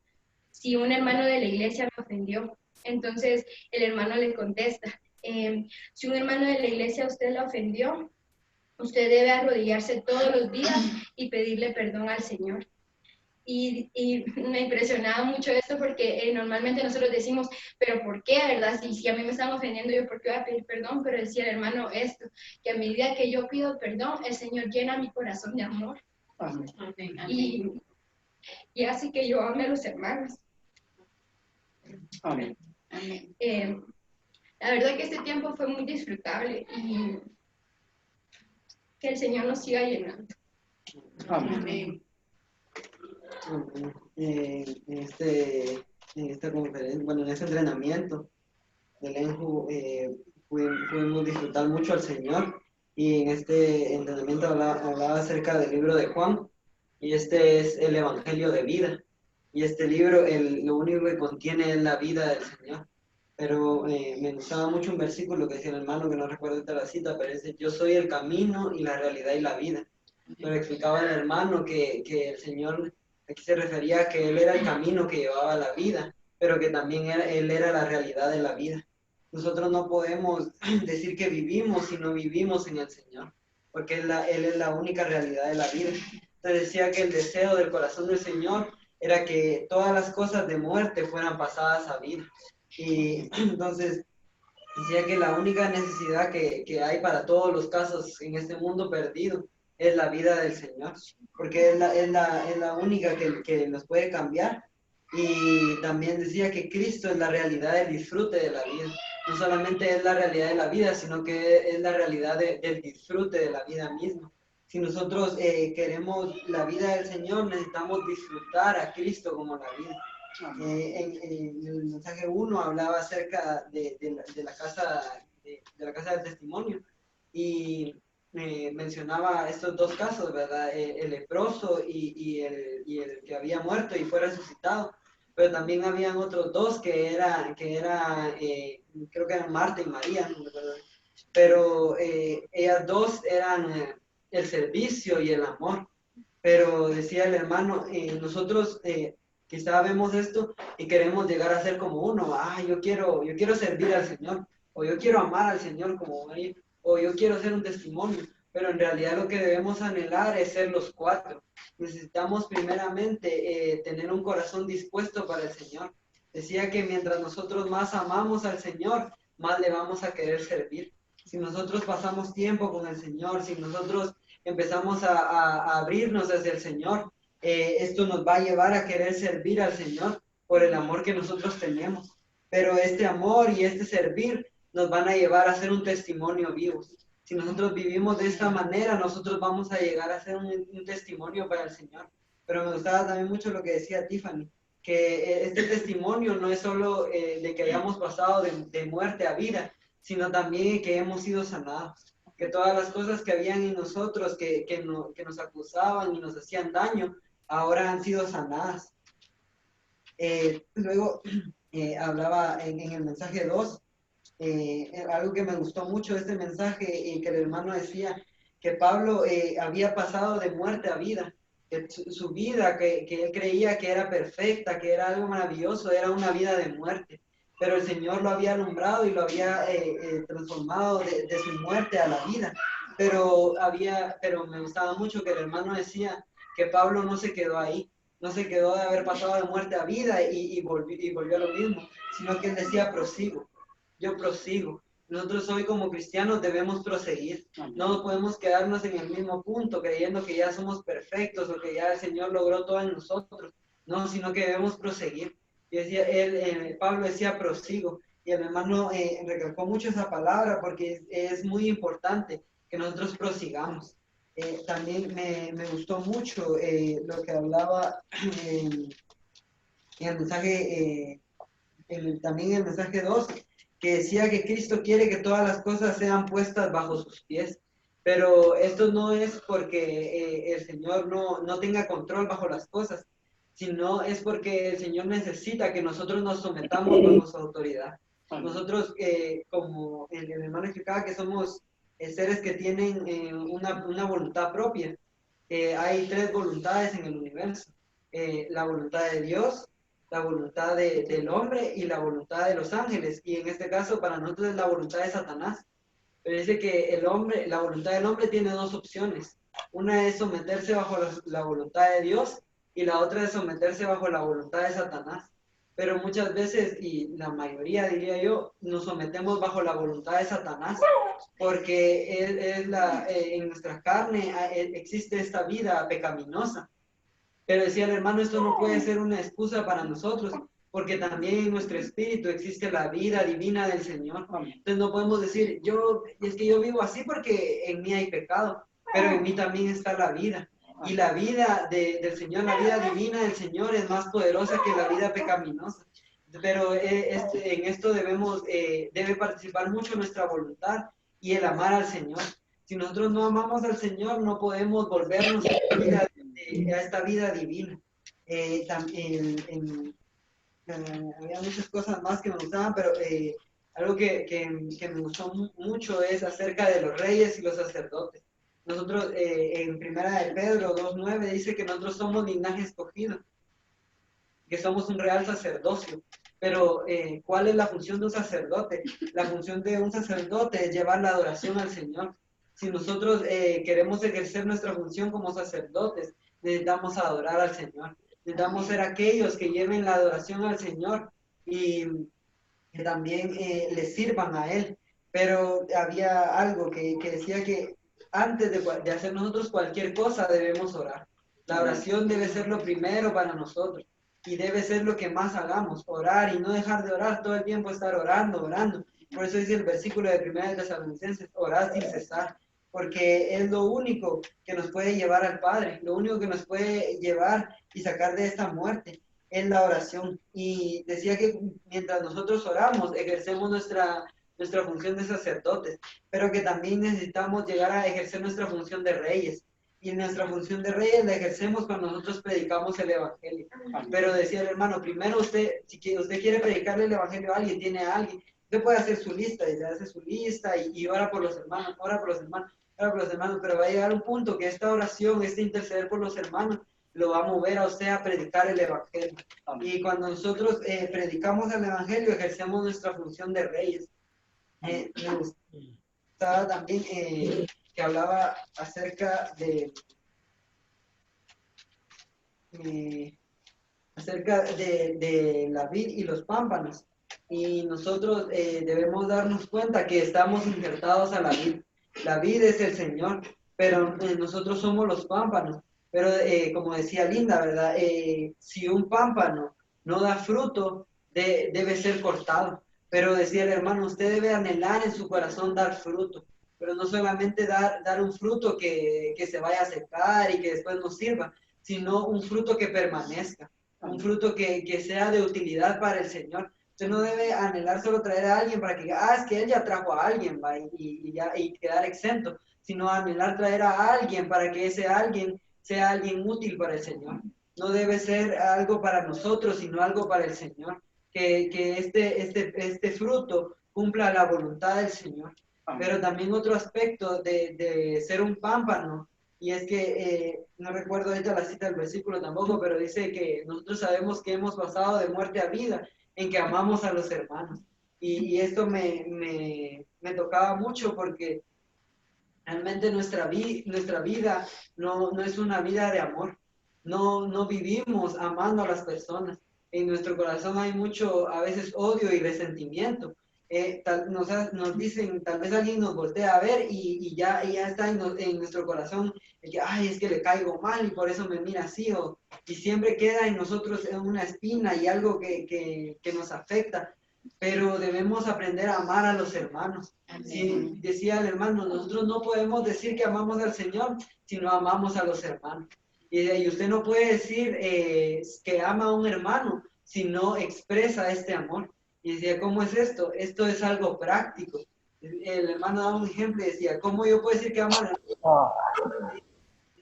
si un hermano de la iglesia me ofendió? Entonces el hermano le contesta, si un hermano de la iglesia a usted la ofendió, usted debe arrodillarse todos los días y pedirle perdón al Señor. Y me impresionaba mucho esto porque normalmente nosotros decimos, pero ¿por qué, verdad? Si a mí me están ofendiendo, ¿yo por qué voy a pedir perdón? Pero decía el hermano esto, que a medida que yo pido perdón, el Señor llena mi corazón de amor. Amén. Y hace que yo ame a los hermanos. Amén. La verdad que este tiempo fue muy disfrutable y Que el Señor nos siga llenando. Amén. En esta conferencia, bueno, en este entrenamiento del ENJU, pudimos disfrutar mucho al Señor, y en este entrenamiento hablaba acerca del libro de Juan, y este es el Evangelio de vida, y este libro lo único que contiene es la vida del Señor. Pero me gustaba mucho un versículo que decía el hermano, que no recuerdo ahorita la cita, pero dice: yo soy el camino y la realidad y la vida. Pero explicaba el hermano que el Señor aquí se refería a que Él era el camino que llevaba a la vida, pero que también Él era la realidad de la vida. Nosotros no podemos decir que vivimos si no vivimos en el Señor, porque Él es la única realidad de la vida. Entonces decía que el deseo del corazón del Señor era que todas las cosas de muerte fueran pasadas a vida. Y entonces decía que la única necesidad que hay para todos los casos en este mundo perdido es la vida del Señor, porque es la única que nos puede cambiar. Y también decía que Cristo es la realidad del disfrute de la vida. No solamente es la realidad de la vida, sino que es la realidad del disfrute de la vida misma. Si nosotros queremos la vida del Señor, necesitamos disfrutar a Cristo como la vida. En el mensaje 1 hablaba acerca de la casa del testimonio, y mencionaba estos dos casos, ¿verdad? El leproso y el que había muerto y fue resucitado. Pero también habían otros dos que era creo que eran Marta y María, no me acuerdo. Pero ellas dos eran el servicio y el amor. Pero decía el hermano, nosotros quizá vemos esto y queremos llegar a ser como uno. Yo quiero servir al Señor, o yo quiero amar al Señor como él, o yo quiero ser un testimonio. Pero en realidad lo que debemos anhelar es ser los cuatro. Necesitamos primeramente tener un corazón dispuesto para el Señor. Decía que mientras nosotros más amamos al Señor, más le vamos a querer servir. Si nosotros pasamos tiempo con el Señor, si nosotros empezamos a abrirnos hacia el Señor, esto nos va a llevar a querer servir al Señor por el amor que nosotros tenemos. Pero este amor y este servir nos van a llevar a ser un testimonio vivo. Si nosotros vivimos de esta manera, nosotros vamos a llegar a ser un testimonio para el Señor. Pero me gustaba también mucho lo que decía Tiffany, que este testimonio no es solo de que hayamos pasado de muerte a vida, sino también que hemos sido sanados. Que todas las cosas que habían en nosotros, que nos acusaban y nos hacían daño, ahora han sido sanadas. Luego hablaba en el mensaje 2, algo que me gustó mucho de este mensaje, que el hermano decía que Pablo había pasado de muerte a vida, que su vida, que él creía que era perfecta, que era algo maravilloso, era una vida de muerte, pero el Señor lo había alumbrado y lo había transformado de su muerte a la vida. Pero me gustaba mucho que el hermano decía que Pablo no se quedó ahí, no se quedó de haber pasado de muerte a vida y volvió a lo mismo, sino que él decía: prosigo. Yo prosigo. Nosotros hoy como cristianos debemos proseguir. No podemos quedarnos en el mismo punto creyendo que ya somos perfectos o que ya el Señor logró todo en nosotros. No, sino que debemos proseguir. Y decía, Pablo decía: prosigo. Y el hermano recalcó mucho esa palabra porque es muy importante que nosotros prosigamos. También me gustó mucho lo que hablaba en el mensaje, también en el mensaje 2, que decía que Cristo quiere que todas las cosas sean puestas bajo sus pies. Pero esto no es porque el Señor no tenga control bajo las cosas, sino es porque el Señor necesita que nosotros nos sometamos bajo su autoridad. Nosotros, como el hermano explicaba, que somos seres que tienen una voluntad propia. Hay 3 voluntades en el universo: la voluntad de Dios, la voluntad del hombre y la voluntad de los ángeles. Y en este caso para nosotros es la voluntad de Satanás. Pero dice que la voluntad del hombre tiene 2 opciones. Una es someterse bajo la voluntad de Dios, y la otra es someterse bajo la voluntad de Satanás. Pero muchas veces, y la mayoría diría yo, nos sometemos bajo la voluntad de Satanás, porque en nuestra carne existe esta vida pecaminosa. Pero decía el hermano, esto no puede ser una excusa para nosotros, porque también en nuestro espíritu existe la vida divina del Señor. Entonces no podemos decir, es que yo vivo así porque en mí hay pecado. pero en mí también está la vida. Y la vida del Señor, la vida divina del Señor es más poderosa que la vida pecaminosa. Pero en esto debe participar mucho nuestra voluntad y el amar al Señor. Si nosotros no amamos al Señor, no podemos volvernos a esta vida divina. Había muchas cosas más que me gustaban, pero algo que me gustó mucho es acerca de los reyes y los sacerdotes. Nosotros, en Primera de Pedro 2:9 dice que nosotros somos linaje escogido, que somos un real sacerdocio. Pero, ¿cuál es la función de un sacerdote? La función de un sacerdote es llevar la adoración al Señor. Si nosotros queremos ejercer nuestra función como sacerdotes, necesitamos adorar al Señor. Necesitamos ser aquellos que lleven la adoración al Señor y que también le sirvan a Él. Pero había algo que decía que antes de hacer nosotros cualquier cosa debemos orar. La oración debe ser lo primero para nosotros. Y debe ser lo que más hagamos, orar y no dejar de orar, todo el tiempo estar orando, orando. Por eso dice el versículo de 1 de Tesalonicenses, orad sin cesar, porque es lo único que nos puede llevar al Padre, lo único que nos puede llevar y sacar de esta muerte, es la oración. Y decía que mientras nosotros oramos, ejercemos nuestra función de sacerdotes, pero que también necesitamos llegar a ejercer nuestra función de reyes. Y nuestra función de reyes la ejercemos cuando nosotros predicamos el Evangelio. Pero decía el hermano, primero usted, si usted quiere predicarle el Evangelio a alguien, tiene a alguien, usted puede hacer su lista, y se hace su lista y ora por los hermanos, ora por los hermanos, ora por los hermanos, pero va a llegar un punto que esta oración, este interceder por los hermanos, lo va a mover a usted a predicar el Evangelio. Y cuando nosotros predicamos el Evangelio, ejercemos nuestra función de reyes. Me gustaba también que hablaba acerca de la vid y los pámpanos. Y nosotros debemos darnos cuenta que estamos injertados a la vid. La vid es el Señor, pero nosotros somos los pámpanos. Pero como decía Linda, ¿verdad? Si un pámpano no da fruto, debe ser cortado. Pero decía el hermano, usted debe anhelar en su corazón dar fruto. Pero no solamente dar un fruto que se vaya a secar y que después no sirva, sino un fruto que permanezca, un fruto que sea de utilidad para el Señor. Usted no debe anhelar solo traer a alguien para que diga, es que él ya trajo a alguien, ¿va? Y quedar exento, sino anhelar traer a alguien para que ese alguien sea alguien útil para el Señor. No debe ser algo para nosotros, sino algo para el Señor. Que este fruto cumpla la voluntad del Señor. Pero también otro aspecto de ser un pámpano, y es que, no recuerdo ahorita la cita del versículo tampoco, pero dice que nosotros sabemos que hemos pasado de muerte a vida, en que amamos a los hermanos. Y esto me tocaba mucho porque realmente nuestra vida no es una vida de amor. No vivimos amando a las personas. En nuestro corazón hay mucho, a veces, odio y resentimiento. Nos dicen, tal vez alguien nos voltea a ver y ya está en nuestro corazón el que, es que le caigo mal y por eso me mira así, y siempre queda en nosotros una espina y algo que nos afecta, pero debemos aprender a amar a los hermanos. Sí, decía el hermano, nosotros no podemos decir que amamos al Señor si no amamos a los hermanos. Y usted no puede decir que ama a un hermano si no expresa este amor. Y decía, ¿cómo es esto? Esto es algo práctico. El hermano daba un ejemplo y decía, ¿cómo yo puedo decir que amo al hermano?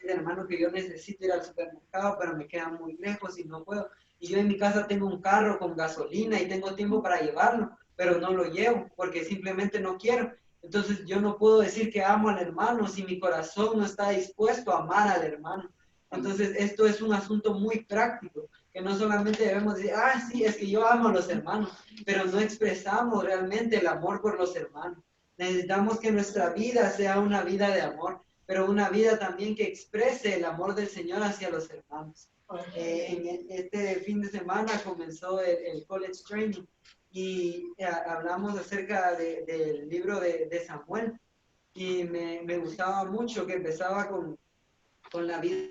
El hermano que yo necesito ir al supermercado, pero me queda muy lejos y no puedo. Y yo en mi casa tengo un carro con gasolina y tengo tiempo para llevarlo, pero no lo llevo porque simplemente no quiero. Entonces yo no puedo decir que amo al hermano si mi corazón no está dispuesto a amar al hermano. Entonces esto es un asunto muy práctico, que no solamente debemos decir, sí, es que yo amo a los hermanos, pero no expresamos realmente el amor por los hermanos. Necesitamos que nuestra vida sea una vida de amor, pero una vida también que exprese el amor del Señor hacia los hermanos. En este fin de semana comenzó el College Training y hablamos acerca del libro de Samuel, y me gustaba mucho que empezaba con la vida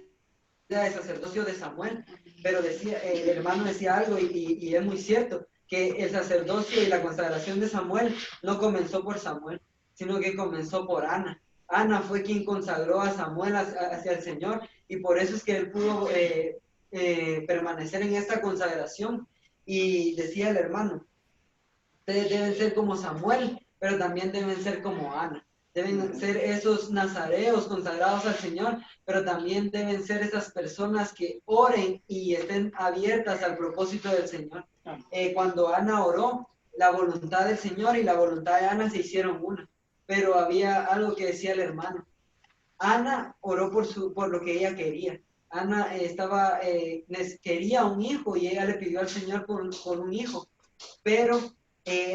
de sacerdocio de Samuel, pero decía, el hermano decía algo y es muy cierto, que el sacerdocio y la consagración de Samuel no comenzó por Samuel, sino que comenzó por Ana. Ana fue quien consagró a Samuel hacia el Señor, y por eso es que él pudo permanecer en esta consagración. Y decía el hermano, ustedes deben ser como Samuel, pero también deben ser como Ana. Deben ser esos nazareos consagrados al Señor, pero también deben ser esas personas que oren y estén abiertas al propósito del Señor. Cuando Ana oró, la voluntad del Señor y la voluntad de Ana se hicieron una, pero había algo que decía el hermano. Ana oró por lo que ella quería. Ana quería un hijo y ella le pidió al Señor por un hijo, pero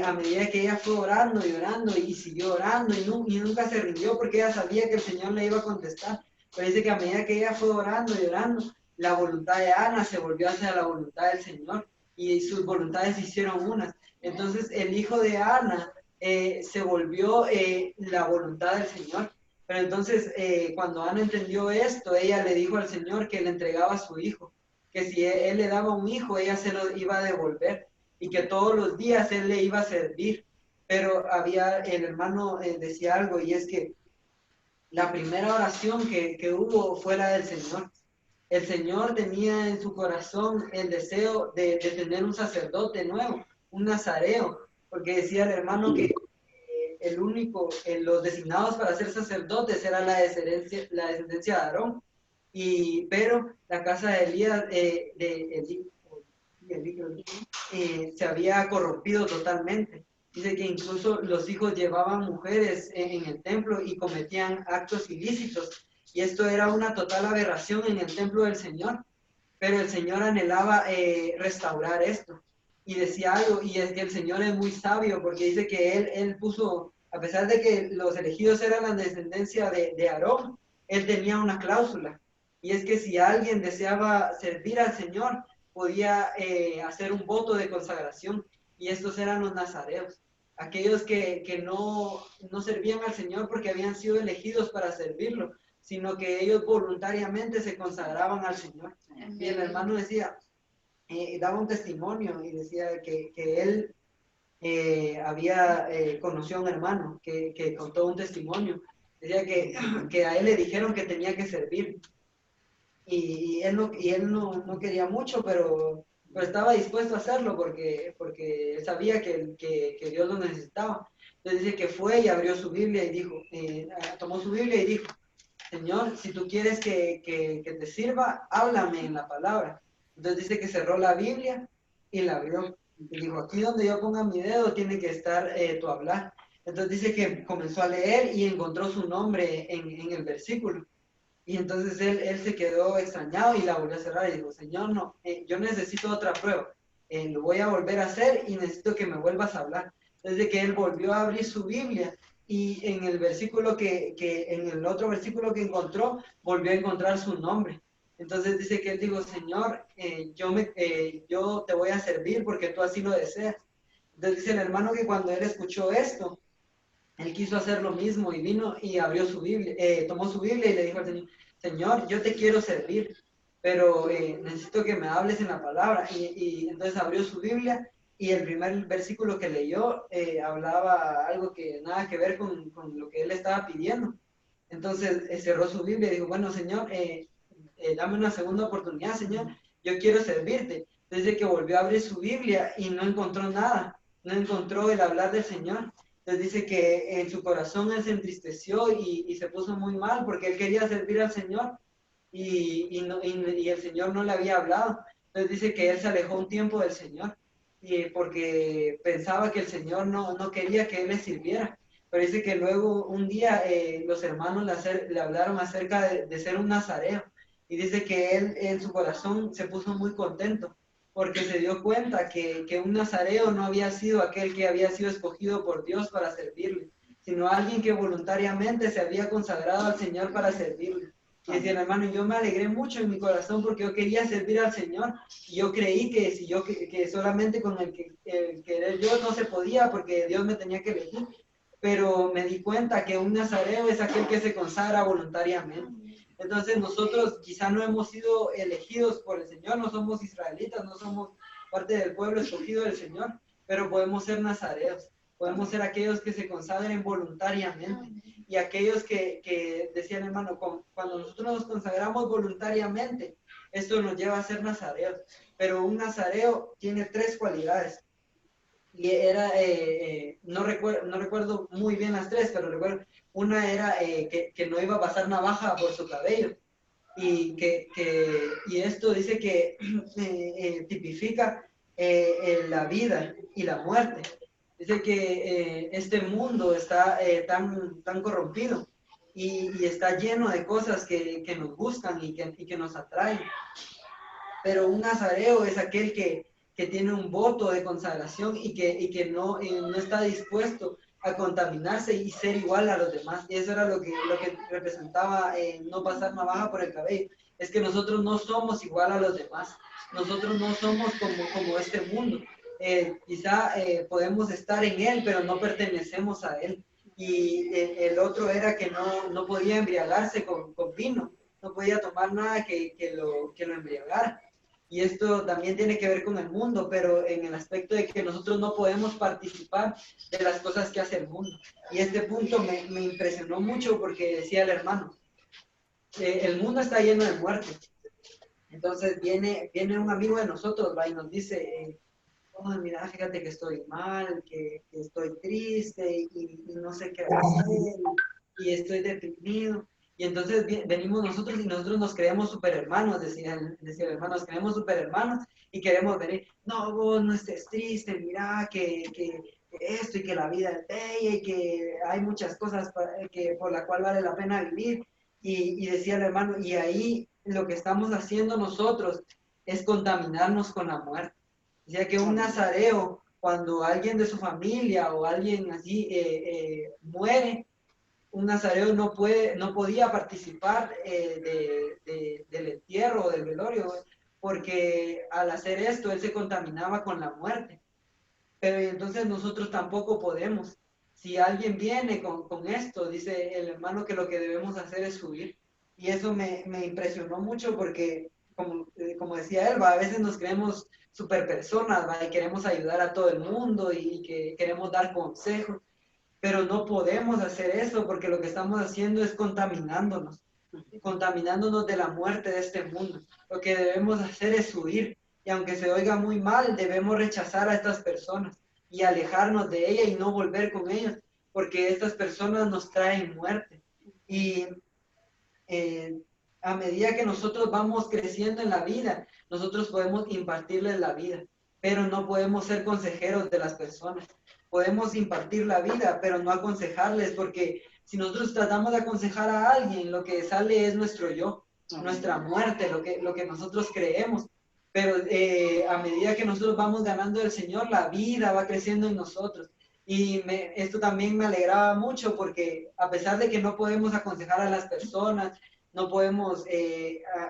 a medida que ella fue orando y orando y siguió orando y nunca se rindió porque ella sabía que el Señor le iba a contestar, pero dice que a medida que ella fue orando y orando, la voluntad de Ana se volvió hacia la voluntad del Señor y sus voluntades se hicieron unas. Entonces el hijo de Ana se volvió la voluntad del Señor. Pero entonces cuando Ana entendió esto, ella le dijo al Señor que le entregaba a su hijo, que si él le daba un hijo, ella se lo iba a devolver y que todos los días él le iba a servir. Pero el hermano decía algo, y es que la primera oración que hubo fue la del Señor. El Señor tenía en su corazón el deseo de tener un sacerdote nuevo, un nazareo, porque decía el hermano que los designados para ser sacerdotes era la descendencia de Aarón, pero la casa de Elías, se había corrompido totalmente. Dice que incluso los hijos llevaban mujeres en el templo y cometían actos ilícitos, y esto era una total aberración en el templo del Señor, pero el Señor anhelaba restaurar esto. Y decía algo, y es que el Señor es muy sabio, porque dice que él puso, a pesar de que los elegidos eran la descendencia de Aarón, él tenía una cláusula, y es que si alguien deseaba servir al Señor, podía hacer un voto de consagración, y estos eran los nazareos, aquellos que no servían al Señor porque habían sido elegidos para servirlo, sino que ellos voluntariamente se consagraban al Señor. Y el hermano decía, daba un testimonio y decía que él había conocido a un hermano que contó un testimonio. Decía que a él le dijeron que tenía que servir. Y él no quería mucho, pero estaba dispuesto a hacerlo porque él sabía que Dios lo necesitaba. Entonces dice que fue y abrió su Biblia y dijo, tomó su Biblia y dijo, Señor, si tú quieres que te sirva, háblame en la palabra. Entonces dice que cerró la Biblia y la abrió. Y dijo, aquí donde yo ponga mi dedo tiene que estar tu hablar. Entonces dice que comenzó a leer y encontró su nombre en el versículo. Y entonces él se quedó extrañado y la volvió a cerrar y dijo, Señor, no, yo necesito otra prueba. Lo voy a volver a hacer y necesito que me vuelvas a hablar. Desde que él volvió a abrir su Biblia y en el versículo en el otro versículo que encontró, volvió a encontrar su nombre. Entonces dice que él dijo, Señor, yo te voy a servir porque tú así lo deseas. Entonces dice el hermano que cuando él escuchó esto, él quiso hacer lo mismo y vino y abrió su Biblia, tomó su Biblia y le dijo al Señor, Señor, yo te quiero servir, pero necesito que me hables en la palabra. Y entonces abrió su Biblia y el primer versículo que leyó hablaba algo que nada que ver con lo que él estaba pidiendo. Entonces cerró su Biblia y dijo, bueno, Señor, dame una segunda oportunidad, Señor, yo quiero servirte. Desde que volvió a abrir su Biblia y no encontró nada, no encontró el hablar del Señor. Entonces dice que en su corazón él se entristeció y se puso muy mal porque él quería servir al Señor y el Señor no le había hablado. Entonces dice que él se alejó un tiempo del Señor porque pensaba que el Señor no quería que él le sirviera. Pero dice que luego un día los hermanos le hablaron acerca de ser un nazareo. Y dice que él en su corazón se puso muy contento porque se dio cuenta que un nazareo no había sido aquel que había sido escogido por Dios para servirle, sino alguien que voluntariamente se había consagrado al Señor para servirle. Y decía el hermano, yo me alegré mucho en mi corazón porque yo quería servir al Señor y yo creí que solamente con el querer yo no se podía porque Dios me tenía que elegir, pero me di cuenta que un nazareo es aquel que se consagra voluntariamente. Entonces nosotros quizá no hemos sido elegidos por el Señor, no somos israelitas, no somos parte del pueblo escogido del Señor, pero podemos ser nazareos. podemos ser aquellos que se consagren voluntariamente. Y aquellos que decían, hermano, cuando nosotros nos consagramos voluntariamente, esto nos lleva a ser nazareos. Pero un nazareo tiene 3 cualidades. Y era, no recuerdo muy bien las 3, pero recuerdo, una era que no iba a pasar navaja por su cabello. Y esto dice que tipifica la vida y la muerte. Dice que este mundo está tan corrompido y está lleno de cosas que nos buscan y que nos atraen. Pero un nazareo es aquel que tiene un voto de consagración y que no está dispuesto a contaminarse y ser igual a los demás. Y eso era lo que representaba no pasar navaja por el cabello. Es que nosotros no somos igual a los demás. Nosotros no somos como este mundo. Quizá podemos estar en él, pero no pertenecemos a él. Y el otro era que no podía embriagarse con vino. No podía tomar nada que lo embriagara. Y esto también tiene que ver con el mundo, pero en el aspecto de que nosotros no podemos participar de las cosas que hace el mundo. Y este punto me impresionó mucho porque decía el hermano, el mundo está lleno de muerte. Entonces viene un amigo de nosotros, ¿va? Y nos dice, oh, mira, fíjate que estoy mal, que estoy triste y no sé qué hacer y estoy deprimido. Y entonces venimos nosotros y nosotros nos creemos super hermanos, decía el hermano, nos creemos super hermanos y queremos venir, no, vos no estés triste, mira que esto y que la vida es bella y que hay muchas cosas por la cual vale la pena vivir. Y decía el hermano, y ahí lo que estamos haciendo nosotros es contaminarnos con la muerte. Decía que un nazareo, cuando alguien de su familia o alguien así muere, un nazareo no podía participar del entierro o del velorio, porque al hacer esto él se contaminaba con la muerte. Pero entonces nosotros tampoco podemos. Si alguien viene con esto, dice el hermano que lo que debemos hacer es huir. Y eso me impresionó mucho porque, como decía él, a veces nos creemos super personas, y queremos ayudar a todo el mundo y que queremos dar consejos, pero no podemos hacer eso porque lo que estamos haciendo es contaminándonos de la muerte de este mundo. Lo que debemos hacer es huir, y aunque se oiga muy mal, debemos rechazar a estas personas y alejarnos de ellas y no volver con ellas, porque estas personas nos traen muerte. Y a medida que nosotros vamos creciendo en la vida, nosotros podemos impartirles la vida, pero no podemos ser consejeros de las personas. Podemos impartir la vida, pero no aconsejarles, porque si nosotros tratamos de aconsejar a alguien, lo que sale es nuestro yo, nuestra muerte, lo que nosotros creemos. Pero a medida que nosotros vamos ganando del Señor, la vida va creciendo en nosotros. Y esto también me alegraba mucho porque a pesar de que no podemos aconsejar a las personas, no podemos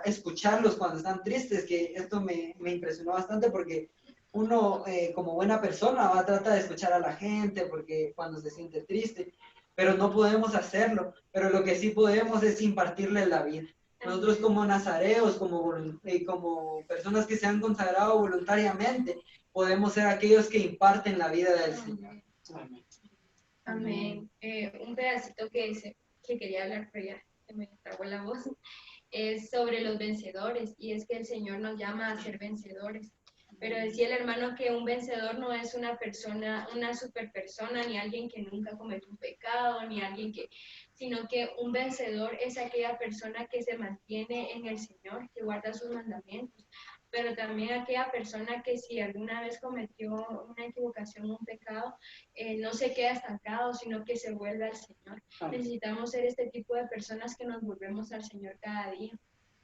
escucharlos cuando están tristes, que esto me impresionó bastante porque uno como buena persona va a tratar de escuchar a la gente porque cuando se siente triste, pero no podemos hacerlo. Pero lo que sí podemos es impartirles la vida. Nosotros como nazareos, como personas que se han consagrado voluntariamente, podemos ser aquellos que imparten la vida del Señor. Amén. Un pedacito que quería hablar, pero ya se me trabó la voz, es sobre los vencedores, y es que el Señor nos llama a ser vencedores. Pero decía el hermano que un vencedor no es una persona, una super persona, ni alguien que nunca cometió un pecado, ni alguien sino que un vencedor es aquella persona que se mantiene en el Señor, que guarda sus mandamientos. Pero también aquella persona que si alguna vez cometió una equivocación, un pecado, no se queda estancado, sino que se vuelve al Señor. Necesitamos ser este tipo de personas que nos volvemos al Señor cada día.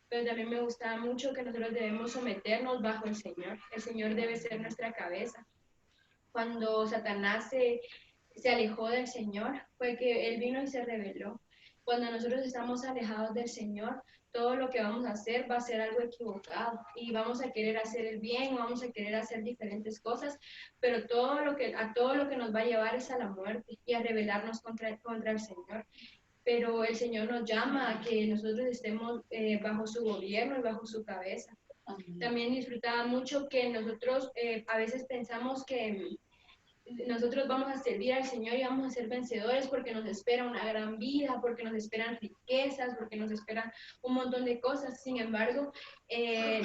Pero también me gustaba mucho que nosotros debemos someternos bajo el Señor. El Señor debe ser nuestra cabeza. Cuando Satanás se alejó del Señor, fue que Él vino y se rebeló. Cuando nosotros estamos alejados del Señor, todo lo que vamos a hacer va a ser algo equivocado y vamos a querer hacer el bien, vamos a querer hacer diferentes cosas, pero a todo lo que nos va a llevar es a la muerte y a rebelarnos contra el Señor. Pero el Señor nos llama a que nosotros estemos bajo su gobierno y bajo su cabeza. También disfrutaba mucho que nosotros a veces pensamos que nosotros vamos a servir al Señor y vamos a ser vencedores porque nos espera una gran vida, porque nos esperan riquezas, porque nos esperan un montón de cosas. Sin embargo,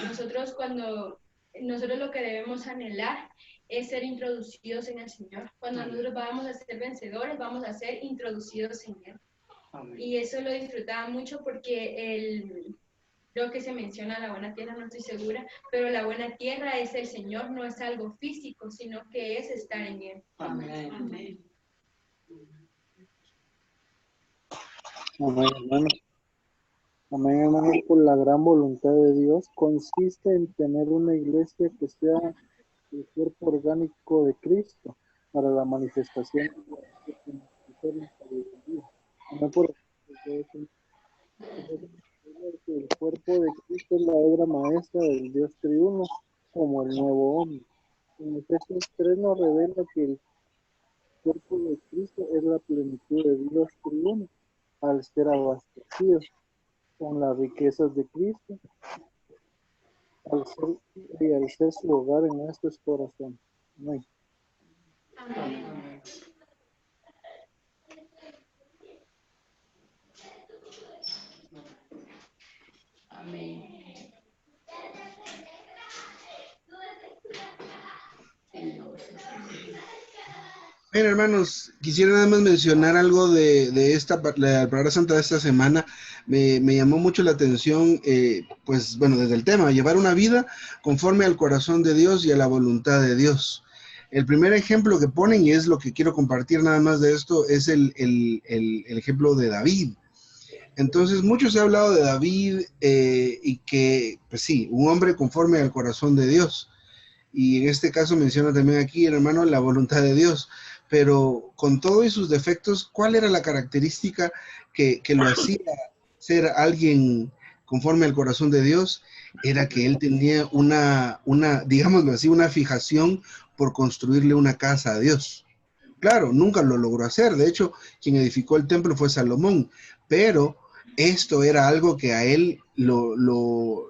nosotros lo que debemos anhelar es ser introducidos en el Señor. Cuando nosotros vamos a ser vencedores, vamos a ser introducidos en Él. Amén. Y eso lo disfrutaba mucho porque creo que se menciona la buena tierra, no estoy segura, pero la buena tierra es el Señor, no es algo físico, sino que es estar en Él. Amén. Amén, hermanos. Amén, hermanos. Por la gran voluntad de Dios consiste en tener una iglesia que sea el cuerpo orgánico de Cristo para la manifestación de no por el cuerpo de Cristo es la obra maestra del Dios triuno como el nuevo hombre. En Efesios 3 nos revela que el cuerpo de Cristo es la plenitud de Dios triuno al ser abastecidos con las riquezas de Cristo al ser su hogar en nuestros corazones. Amén. Amén. Amén. Bien, hermanos, quisiera nada más mencionar algo de la palabra santa de esta semana. Me llamó mucho la atención, pues bueno, desde el tema, llevar una vida conforme al corazón de Dios y a la voluntad de Dios. El primer ejemplo que ponen, y es lo que quiero compartir nada más de esto, es el ejemplo de David. Entonces, mucho se ha hablado de David y que, pues sí, un hombre conforme al corazón de Dios. Y en este caso menciona también aquí, hermano, la voluntad de Dios. Pero con todos y sus defectos, ¿cuál era la característica que lo hacía ser alguien conforme al corazón de Dios? Era que él tenía una, digámoslo así, una fijación por construirle una casa a Dios. Claro, nunca lo logró hacer. De hecho, quien edificó el templo fue Salomón. Pero esto era algo que a él lo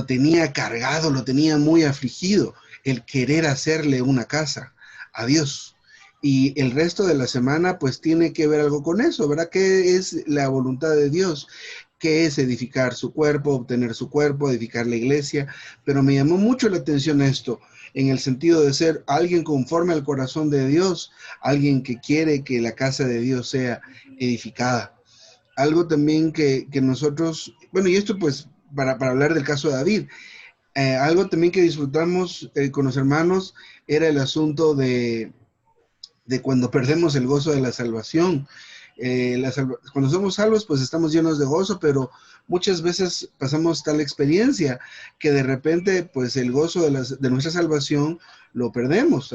tenía cargado, lo tenía muy afligido, el querer hacerle una casa a Dios. Y el resto de la semana pues tiene que ver algo con eso, ¿verdad? ¿Qué es la voluntad de Dios? ¿Qué es edificar su cuerpo, obtener su cuerpo, edificar la iglesia? Pero me llamó mucho la atención esto, en el sentido de ser alguien conforme al corazón de Dios, alguien que quiere que la casa de Dios sea edificada. Algo también que nosotros, bueno, y esto pues para hablar del caso de David, algo también que disfrutamos con los hermanos era el asunto de cuando perdemos el gozo de la salvación. Cuando somos salvos, pues estamos llenos de gozo, pero muchas veces pasamos tal experiencia que de repente, pues el gozo de nuestra salvación lo perdemos.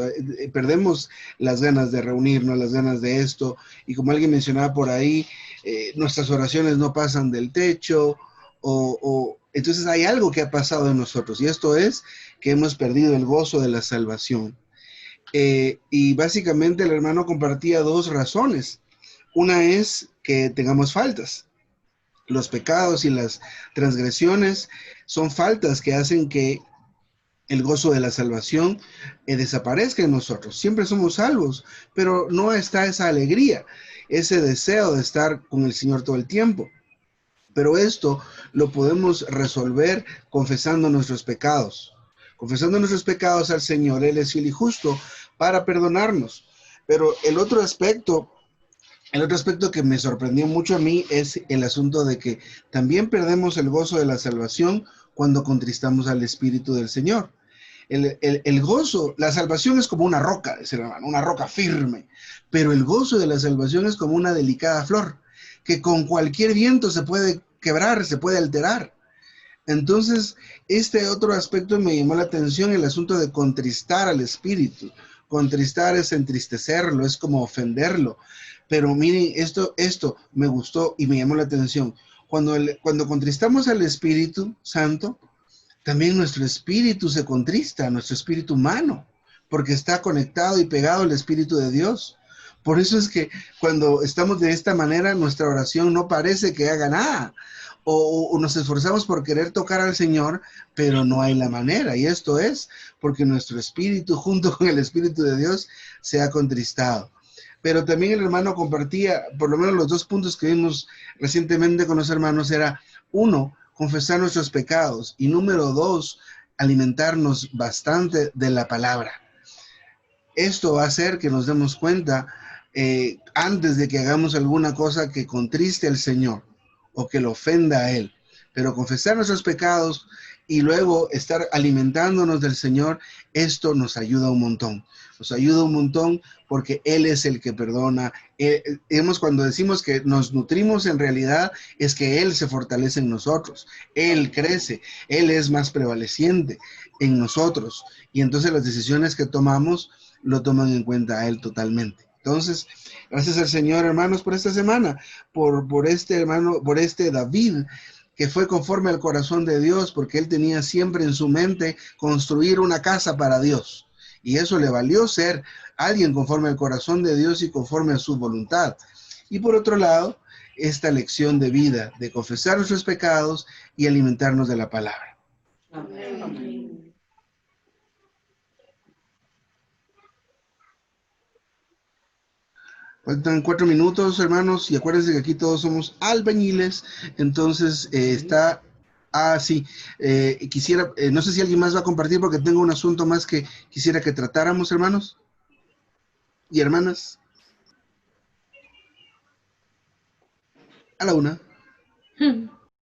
Perdemos las ganas de reunirnos, las ganas de esto, y como alguien mencionaba por ahí, nuestras oraciones no pasan del techo, entonces hay algo que ha pasado en nosotros, y esto es que hemos perdido el gozo de la salvación. Y básicamente el hermano compartía dos razones. Una es que tengamos faltas. Los pecados y las transgresiones son faltas que hacen que el gozo de la salvación desaparezca en nosotros. Siempre somos salvos, pero no está esa alegría, ese deseo de estar con el Señor todo el tiempo. Pero esto lo podemos resolver confesando nuestros pecados. Confesando nuestros pecados al Señor, Él es fiel y justo para perdonarnos. Pero el otro aspecto que me sorprendió mucho a mí es el asunto de que también perdemos el gozo de la salvación cuando contristamos al Espíritu del Señor. El gozo, la salvación es como una roca, dice el hermano, una roca firme, pero el gozo de la salvación es como una delicada flor, que con cualquier viento se puede quebrar, se puede alterar. Entonces, este otro aspecto me llamó la atención, el asunto de contristar al Espíritu. Contristar es entristecerlo, es como ofenderlo. Pero miren, esto me gustó y me llamó la atención. Cuando contristamos al Espíritu Santo, también nuestro espíritu se contrista, nuestro espíritu humano, porque está conectado y pegado al Espíritu de Dios. Por eso es que cuando estamos de esta manera, nuestra oración no parece que haga nada. o nos esforzamos por querer tocar al Señor, pero no hay la manera. Y esto es porque nuestro espíritu, junto con el Espíritu de Dios, se ha contristado. Pero también el hermano compartía, por lo menos los 2 puntos que vimos recientemente con los hermanos, era 1, confesar nuestros pecados, y número 2, alimentarnos bastante de la palabra. Esto va a hacer que nos demos cuenta antes de que hagamos alguna cosa que contriste al Señor o que lo ofenda a Él. Pero confesar nuestros pecados y luego estar alimentándonos del Señor, esto nos ayuda un montón. Nos ayuda un montón porque Él es el que perdona. Cuando decimos que nos nutrimos, en realidad es que Él se fortalece en nosotros. Él crece. Él es más prevaleciente en nosotros. Y entonces las decisiones que tomamos lo toman en cuenta a Él totalmente. Entonces, gracias al Señor, hermanos, por esta semana, por este hermano, por este David, que fue conforme al corazón de Dios, porque él tenía siempre en su mente construir una casa para Dios. Y eso le valió ser alguien conforme al corazón de Dios y conforme a su voluntad. Y por otro lado, esta lección de vida, de confesar nuestros pecados y alimentarnos de la palabra. Amén. Faltan 4 minutos, hermanos, y acuérdense que aquí todos somos albañiles, entonces está... sí, quisiera, no sé si alguien más va a compartir porque tengo un asunto más que quisiera que tratáramos, hermanos y hermanas. A la una.